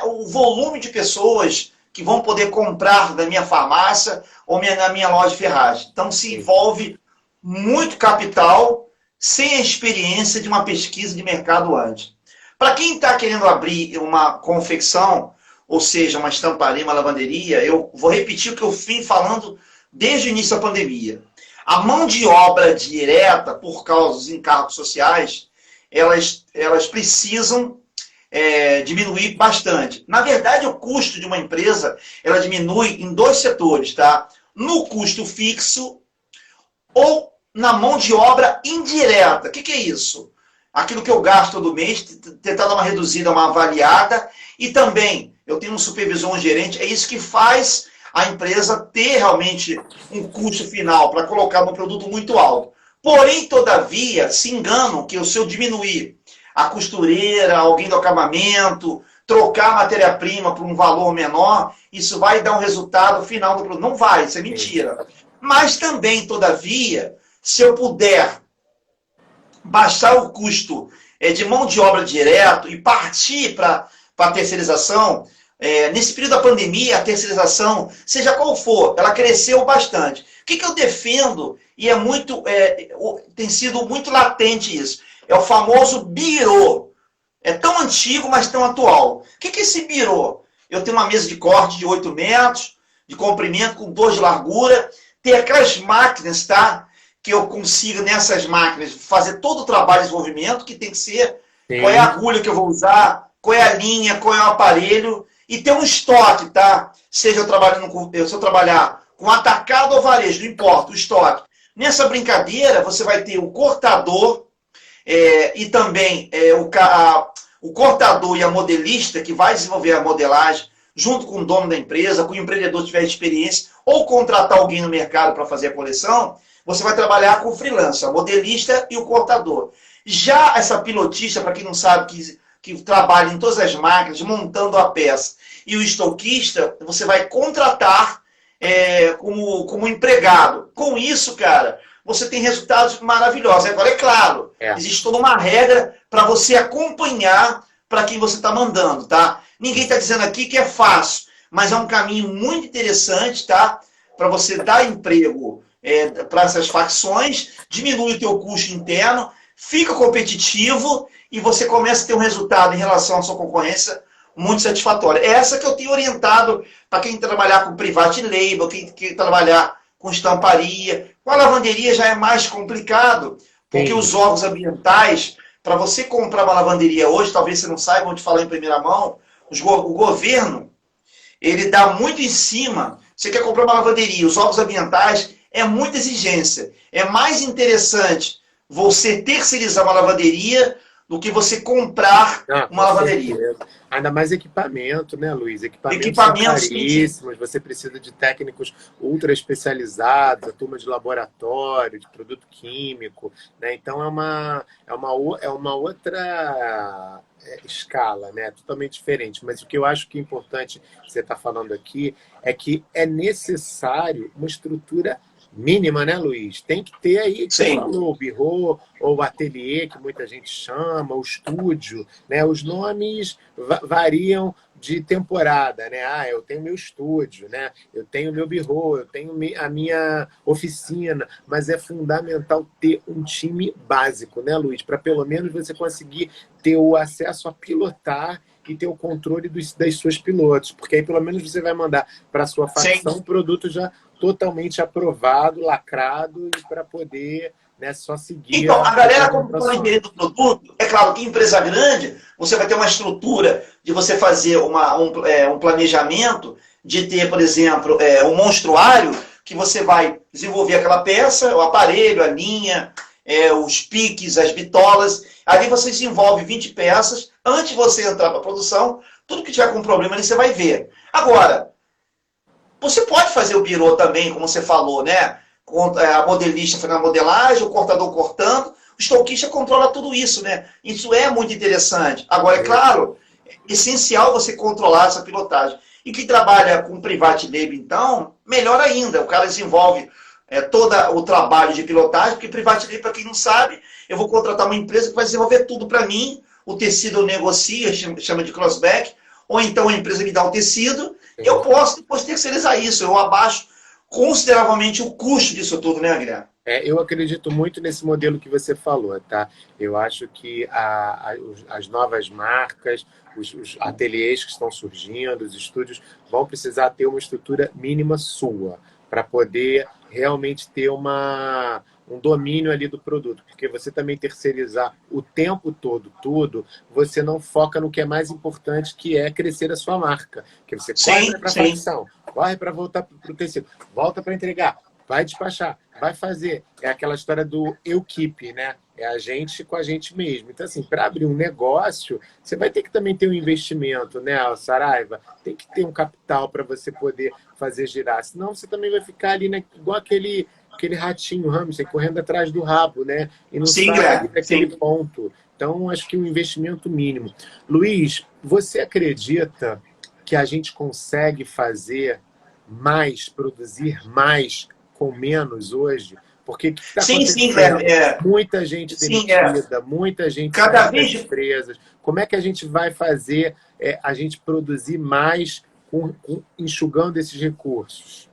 o volume de pessoas que vão poder comprar da minha farmácia ou na minha loja de ferragem. Então, se envolve muito capital sem a experiência de uma pesquisa de mercado antes. Para quem está querendo abrir uma confecção, ou seja, uma estamparia, uma lavanderia, eu vou repetir o que eu vim falando desde o início da pandemia. A mão de obra direta, por causa dos encargos sociais, elas precisam diminuir bastante. Na verdade, o custo de uma empresa, ela diminui em 2 setores, tá? No custo fixo ou na mão de obra indireta. O que é isso? Aquilo que eu gasto todo mês, tentar dar uma reduzida, uma avaliada, e também eu tenho um supervisor, um gerente, é isso que faz a empresa ter realmente um custo final para colocar no produto muito alto. Porém, todavia, se enganam que se eu diminuir a costureira, alguém do acabamento, trocar a matéria-prima por um valor menor, isso vai dar um resultado final do produto. Não vai, isso é mentira. Mas também, todavia, se eu puder baixar o custo de mão de obra direto e partir para a terceirização, nesse período da pandemia, a terceirização, seja qual for, ela cresceu bastante. O que eu defendo, e tem sido muito latente isso, é o famoso birô. É tão antigo, mas tão atual. O que é esse birô? Eu tenho uma mesa de corte de 8 metros, de comprimento com 2 de largura, ter aquelas máquinas, tá? Que eu consiga nessas máquinas fazer todo o trabalho de desenvolvimento que tem que ser, qual é a Sim. agulha que eu vou usar, qual é a linha, qual é o aparelho, e ter um estoque, tá? Seja eu trabalhando com, se eu trabalhar com atacado ou varejo, não importa, o estoque. Nessa brincadeira, você vai ter o cortador e também o cortador e a modelista que vai desenvolver a modelagem, junto com o dono da empresa, com o empreendedor que tiver experiência, ou contratar alguém no mercado para fazer a coleção, você vai trabalhar com o freelancer, a modelista e o cortador. Já essa pilotista, para quem não sabe, que trabalha em todas as máquinas, montando a peça, e o estoquista, você vai contratar como empregado. Com isso, cara, você tem resultados maravilhosos. Agora, é claro, existe toda uma regra para você acompanhar para quem você está mandando, tá? Ninguém está dizendo aqui que é fácil, mas é um caminho muito interessante, tá? Para você dar emprego para essas facções, diminui o teu custo interno, fica competitivo e você começa a ter um resultado em relação à sua concorrência muito satisfatório. É essa que eu tenho orientado para quem trabalhar com private label, quem trabalhar com estamparia. Com a lavanderia já é mais complicado, porque os órgãos ambientais, para você comprar uma lavanderia hoje, talvez você não saiba, vou te falar em primeira mão, o governo, ele dá muito em cima. Você quer comprar uma lavanderia, os órgãos ambientais, é muita exigência. É mais interessante você terceirizar uma lavanderia do que você comprar uma lavanderia. Certeza. Ainda mais equipamento, né, Luiz? Equipamentos são Equipamentos, caríssimos, você precisa de técnicos ultra especializados, a turma de laboratório, de produto químico, né? Então é uma outra escala, né? Totalmente diferente. Mas o que eu acho que é importante que você está falando aqui é que é necessário uma estrutura mínima, né, Luiz? Tem que ter aí, que você falou, o birô, ou o ateliê, que muita gente chama, o estúdio, né? Os nomes variam de temporada, né? Ah, eu tenho meu estúdio, né? Eu tenho meu birô, eu tenho a minha oficina, mas é fundamental ter um time básico, né, Luiz? Para pelo menos você conseguir ter o acesso a pilotar e ter o controle das suas pilotos, porque aí pelo menos você vai mandar para a sua facção um produto já totalmente aprovado, lacrado, e para poder, né, só seguir. Então, a galera, quando fala em direito do produto, é claro que em empresa grande, você vai ter uma estrutura de você fazer um planejamento, de ter, por exemplo, um monstruário, que você vai desenvolver aquela peça, o aparelho, a linha, os piques, as bitolas. Ali você desenvolve 20 peças. Antes de você entrar para a produção, tudo que tiver com problema ali você vai ver. Agora, você pode fazer o birô também, como você falou, né? A modelista fazendo a modelagem, o cortador cortando, o estoquista controla tudo isso, né? Isso é muito interessante. Agora, é claro, é essencial você controlar essa pilotagem. E quem trabalha com private label, então, melhor ainda. O cara desenvolve todo o trabalho de pilotagem, porque private label, para quem não sabe, eu vou contratar uma empresa que vai desenvolver tudo para mim. O tecido eu negocio, chama de crossback, ou então a empresa me dá o tecido, e eu posso depois terceirizar isso. Eu abaixo consideravelmente o custo disso tudo, né, Guilherme? Eu acredito muito nesse modelo que você falou, tá? Eu acho que as novas marcas, os ateliês que estão surgindo, os estúdios, vão precisar ter uma estrutura mínima sua, para poder realmente ter um domínio ali do produto, porque você também terceirizar o tempo todo tudo, você não foca no que é mais importante, que é crescer a sua marca. Que você corre para a facção, corre para voltar para o tecido, volta para entregar, vai despachar, vai fazer. É aquela história do eu keep, né? É a gente com a gente mesmo. Então, assim, para abrir um negócio, você vai ter que também ter um investimento, né, Saraiva? Tem que ter um capital para você poder fazer girar. Senão você também vai ficar ali, né, igual aquele ratinho, hamster, correndo atrás do rabo, né? E não sai daquele ponto. Então, acho que um investimento mínimo. Luiz, você acredita que a gente consegue fazer mais, produzir mais com menos hoje? Porque está acontecendo muita gente demitida, muita gente cada vez empresas. Como é que a gente vai fazer a gente produzir mais enxugando esses recursos?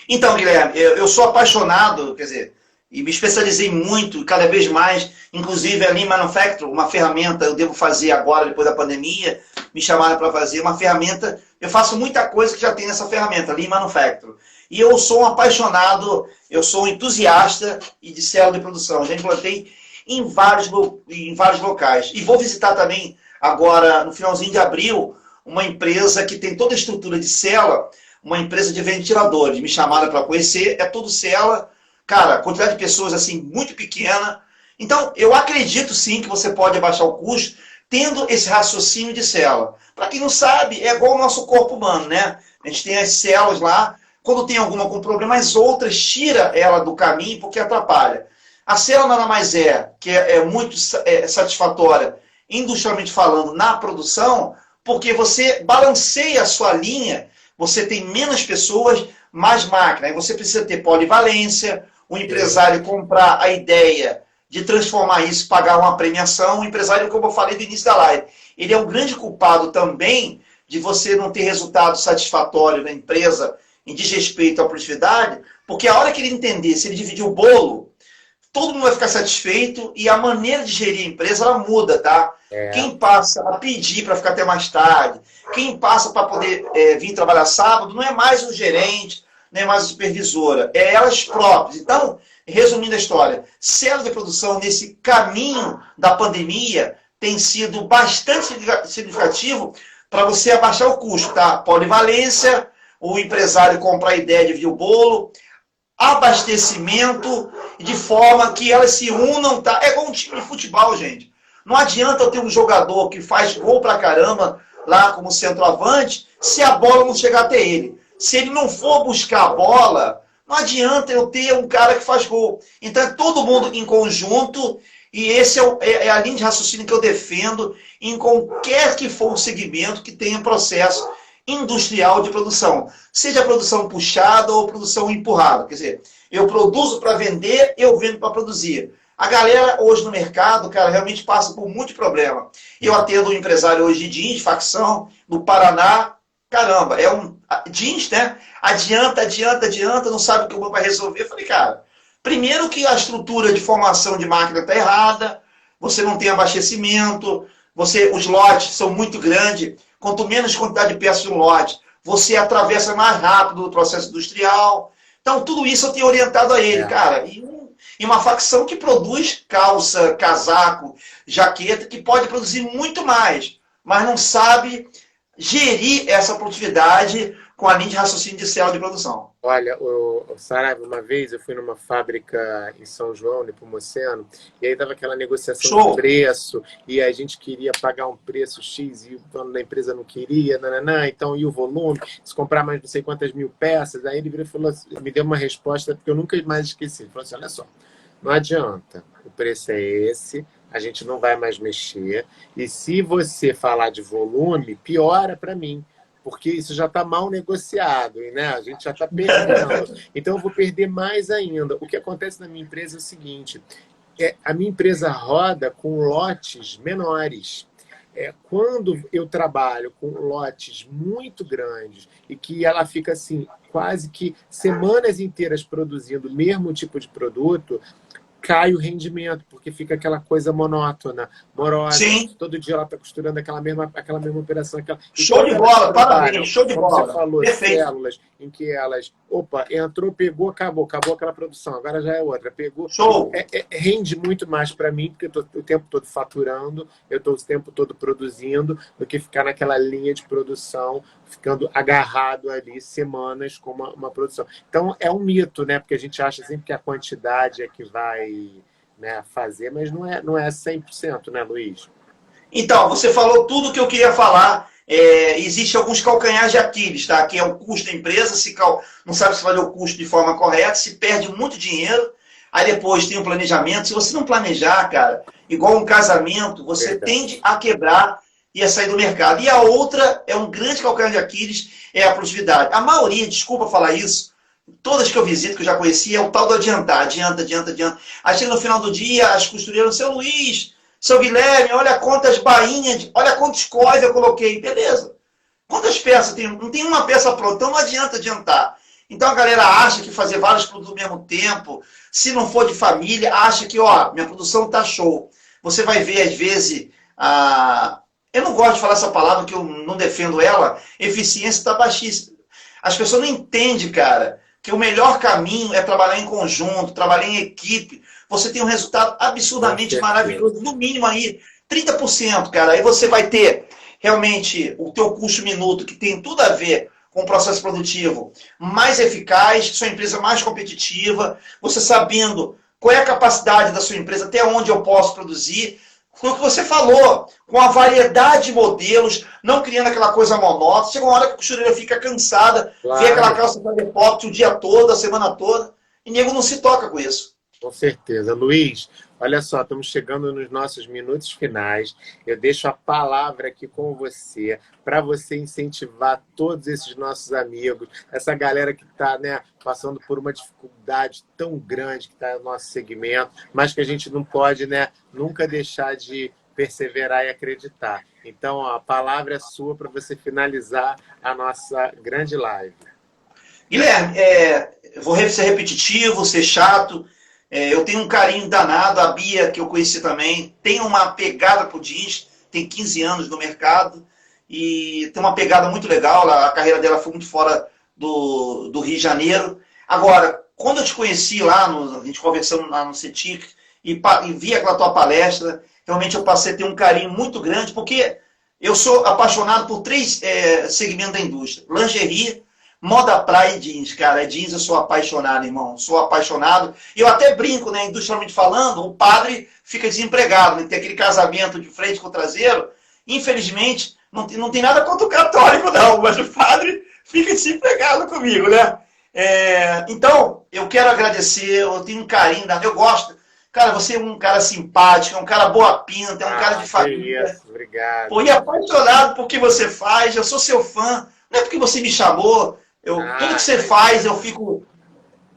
Então, Guilherme, eu sou apaixonado, quer dizer, e me especializei muito, cada vez mais, inclusive a Lean Manufacturing, uma ferramenta, eu devo fazer agora, depois da pandemia, me chamaram para fazer uma ferramenta, eu faço muita coisa que já tem nessa ferramenta, Lean Manufacturing. E eu sou um apaixonado, eu sou um entusiasta de célula de produção. Já implantei em vários locais. E vou visitar também, agora, no finalzinho de abril, uma empresa que tem toda a estrutura de célula, uma empresa de ventiladores. Me chamaram para conhecer, é tudo célula. Cara, a quantidade de pessoas assim muito pequena. Então, eu acredito sim que você pode abaixar o custo tendo esse raciocínio de célula. Para quem não sabe, é igual o nosso corpo humano, né? A gente tem as células lá, quando tem alguma com problema, as outras tira ela do caminho porque atrapalha. A célula nada mais que é muito satisfatória, industrialmente falando, na produção, porque você balanceia a sua linha, você tem menos pessoas, mais máquina. Aí você precisa ter polivalência, o empresário comprar a ideia de transformar isso, pagar uma premiação. O empresário, como eu falei no início da live, ele é um grande culpado também de você não ter resultado satisfatório na empresa em desrespeito à produtividade, porque a hora que ele entender, se ele dividir o bolo, todo mundo vai ficar satisfeito e a maneira de gerir a empresa, ela muda, tá? Quem passa a pedir para ficar até mais tarde, quem passa para poder vir trabalhar sábado, não é mais o gerente, não é mais a supervisora, é elas próprias. Então, resumindo a história, célula de produção nesse caminho da pandemia tem sido bastante significativo para você abaixar o custo, tá? Polivalência, o empresário comprar a ideia de dividir o bolo, abastecimento, de forma que elas se unam, tá? É igual um time de futebol, gente. Não adianta eu ter um jogador que faz gol pra caramba lá como centroavante, se a bola não chegar até ele. Se ele não for buscar a bola, não adianta eu ter um cara que faz gol. Então é todo mundo em conjunto, e esse é a linha de raciocínio que eu defendo em qualquer que for o segmento que tenha processo industrial de produção. Seja produção puxada ou produção empurrada. Quer dizer, eu produzo para vender, eu vendo para produzir. A galera hoje no mercado, cara, realmente passa por muito problema. Eu atendo um empresário hoje de jeans, facção, no Paraná. Caramba, é um jeans, né? Adianta, não sabe o que eu vou para resolver. Eu falei, cara, primeiro que a estrutura de formação de máquina está errada, você não tem abastecimento, os lotes são muito grandes, quanto menos quantidade de peças de um lote, você atravessa mais rápido o processo industrial. Então, tudo isso eu tenho orientado a ele, cara. E uma facção que produz calça, casaco, jaqueta, que pode produzir muito mais, mas não sabe gerir essa produtividade com a linha de raciocínio de célula de produção. Olha, Saraiva, uma vez eu fui numa fábrica em São João, Nepomuceno, e aí dava aquela negociação de preço, e a gente queria pagar um preço X e o dono da empresa não queria, então, e o volume, se comprar mais não sei quantas mil peças, aí ele virou e falou, me deu uma resposta que eu nunca mais esqueci. Ele falou assim, olha só, não adianta, o preço é esse, a gente não vai mais mexer, e se você falar de volume, piora para mim, porque isso já está mal negociado, né? A gente já está perdendo. Então, eu vou perder mais ainda. O que acontece na minha empresa é o seguinte, a minha empresa roda com lotes menores. Quando eu trabalho com lotes muito grandes e que ela fica assim, quase que semanas inteiras produzindo o mesmo tipo de produto, cai o rendimento, porque fica aquela coisa monótona, morosa. Sim. Todo dia ela está costurando aquela mesma operação. Show de bola, parabéns, show de bola. Você falou, perfeito. Células em que elas, entrou, pegou, acabou aquela produção, agora já é outra. Pegou, show. Rende muito mais para mim, porque eu estou o tempo todo faturando, eu estou o tempo todo produzindo, do que ficar naquela linha de produção, ficando agarrado ali semanas com uma produção. Então, é um mito, né? Porque a gente acha sempre que a quantidade é que vai, né, fazer, mas não é 100%, né, Luiz? Então, você falou tudo que eu queria falar. Existe alguns calcanhares de Aquiles, tá? Que é o custo da empresa, não sabe se fazer o custo de forma correta, se perde muito dinheiro, aí depois tem um planejamento. Se você não planejar, cara, igual um casamento, você tende a quebrar e a sair do mercado. E a outra é um grande calcanhar de Aquiles, é a produtividade. A maioria, desculpa falar isso, todas que eu visito, que eu já conheci, é o tal do adiantar. Adianta. Aí chega no final do dia, as costureiras, seu Luiz, seu Guilherme, olha quantas bainhas, olha quantos cós eu coloquei. Beleza. Quantas peças tem? Não tem uma peça pronta, então não adianta adiantar. Então a galera acha que fazer vários produtos ao mesmo tempo, se não for de família, acha que, minha produção tá show. Você vai ver, às vezes, eu não gosto de falar essa palavra, que eu não defendo ela, eficiência está baixíssima. As pessoas não entendem, cara, que o melhor caminho é trabalhar em conjunto, trabalhar em equipe. Você tem um resultado absurdamente maravilhoso, no mínimo aí 30%, cara. Aí você vai ter realmente o teu custo minuto, que tem tudo a ver com o processo produtivo mais eficaz, sua empresa mais competitiva, você sabendo qual é a capacidade da sua empresa, até onde eu posso produzir. Foi o que você falou, com a variedade de modelos, não criando aquela coisa monótona. Chega uma hora que a costureira fica cansada, vê aquela calça para depósito o dia todo, a semana toda, e nego não se toca com isso. Com certeza. Luiz, olha só, estamos chegando nos nossos minutos finais. Eu deixo a palavra aqui com você, para você incentivar todos esses nossos amigos, essa galera que está, né, passando por uma dificuldade tão grande que está no nosso segmento, mas que a gente não pode, né, nunca deixar de perseverar e acreditar. Então, ó, a palavra é sua para você finalizar a nossa grande live. Guilherme, vou ser repetitivo, ser chato. Eu tenho um carinho danado, a Bia, que eu conheci também, tem uma pegada pro jeans, tem 15 anos no mercado, e tem uma pegada muito legal, a carreira dela foi muito fora do Rio de Janeiro. Agora, quando eu te conheci lá, a gente conversando lá no CETIC, e vi aquela tua palestra, realmente eu passei a ter um carinho muito grande, porque eu sou apaixonado por 3 segmentos da indústria: lingerie, moda praia e jeans, cara. Jeans eu sou apaixonado, irmão. Sou apaixonado. E eu até brinco, né? Industrialmente falando, o padre fica desempregado, né? Tem aquele casamento de frente com o traseiro. Infelizmente, não tem nada contra o católico, não, mas o padre fica desempregado comigo, né? Então, eu quero agradecer, eu tenho um carinho, eu gosto. Cara, você é um cara simpático, é um cara boa pinta, é um cara de família. Isso, obrigado. Pô, e apaixonado por que você faz, eu sou seu fã. Não é porque você me chamou, tudo que você faz eu fico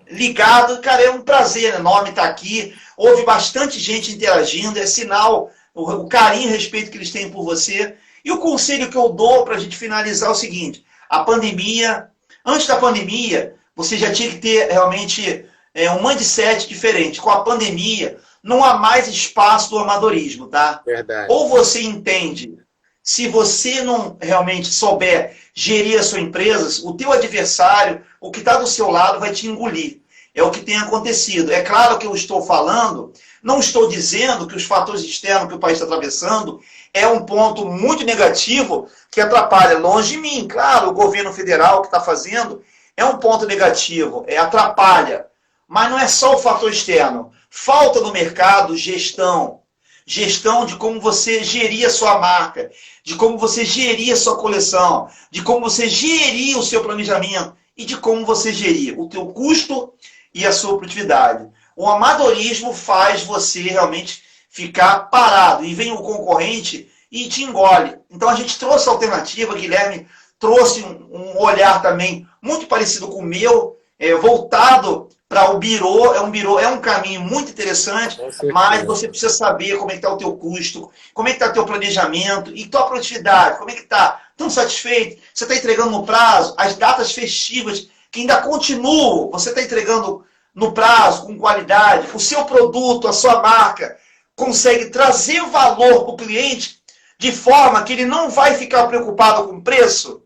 ligado. Cara, é um prazer enorme estar aqui. Houve bastante gente interagindo, é sinal, o carinho e respeito que eles têm por você. E o conselho que eu dou para a gente finalizar é o seguinte: a pandemia, antes da pandemia, você já tinha que ter realmente um mindset diferente. Com a pandemia, não há mais espaço do amadorismo, tá? Verdade. Ou você entende, se você não realmente souber gerir a sua empresa, o teu adversário, o que está do seu lado, vai te engolir. É o que tem acontecido. É claro que eu estou falando, não estou dizendo que os fatores externos que o país está atravessando é um ponto muito negativo que atrapalha. Longe de mim, claro, o governo federal que está fazendo é um ponto negativo, atrapalha. Mas não é só o fator externo. Falta no mercado gestão. Gestão de como você gerir a sua marca, de como você gerir a sua coleção, de como você gerir o seu planejamento e de como você gerir o teu custo e a sua produtividade. O amadorismo faz você realmente ficar parado e vem o concorrente e te engole. Então a gente trouxe a alternativa, Guilherme trouxe um olhar também muito parecido com o meu, voltado para o birô. É um caminho muito interessante, mas você precisa saber como é que está o teu custo, como é que está o teu planejamento e tua produtividade, como é que está. Tão satisfeito? Você está entregando no prazo? As datas festivas que ainda continuam, você está entregando no prazo, com qualidade? O seu produto, a sua marca, consegue trazer valor para o cliente de forma que ele não vai ficar preocupado com o preço?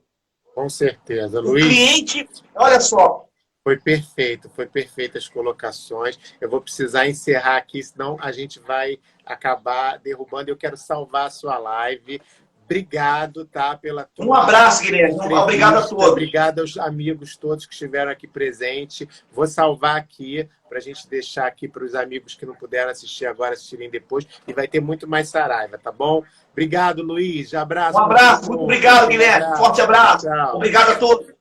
Com certeza, Luiz. O cliente, olha só, foi perfeito as colocações. Eu vou precisar encerrar aqui, senão a gente vai acabar derrubando. Eu quero salvar a sua live. Obrigado, tá? Pela tua... Um abraço, Guilherme. Obrigado a todos. Obrigado aos amigos todos que estiveram aqui presentes. Vou salvar aqui para a gente deixar aqui para os amigos que não puderam assistir agora, assistirem depois. E vai ter muito mais Saraiva, tá bom? Obrigado, Luiz. Abraço. Um abraço. Muito obrigado, Guilherme. Forte abraço. Tchau. Obrigado a todos.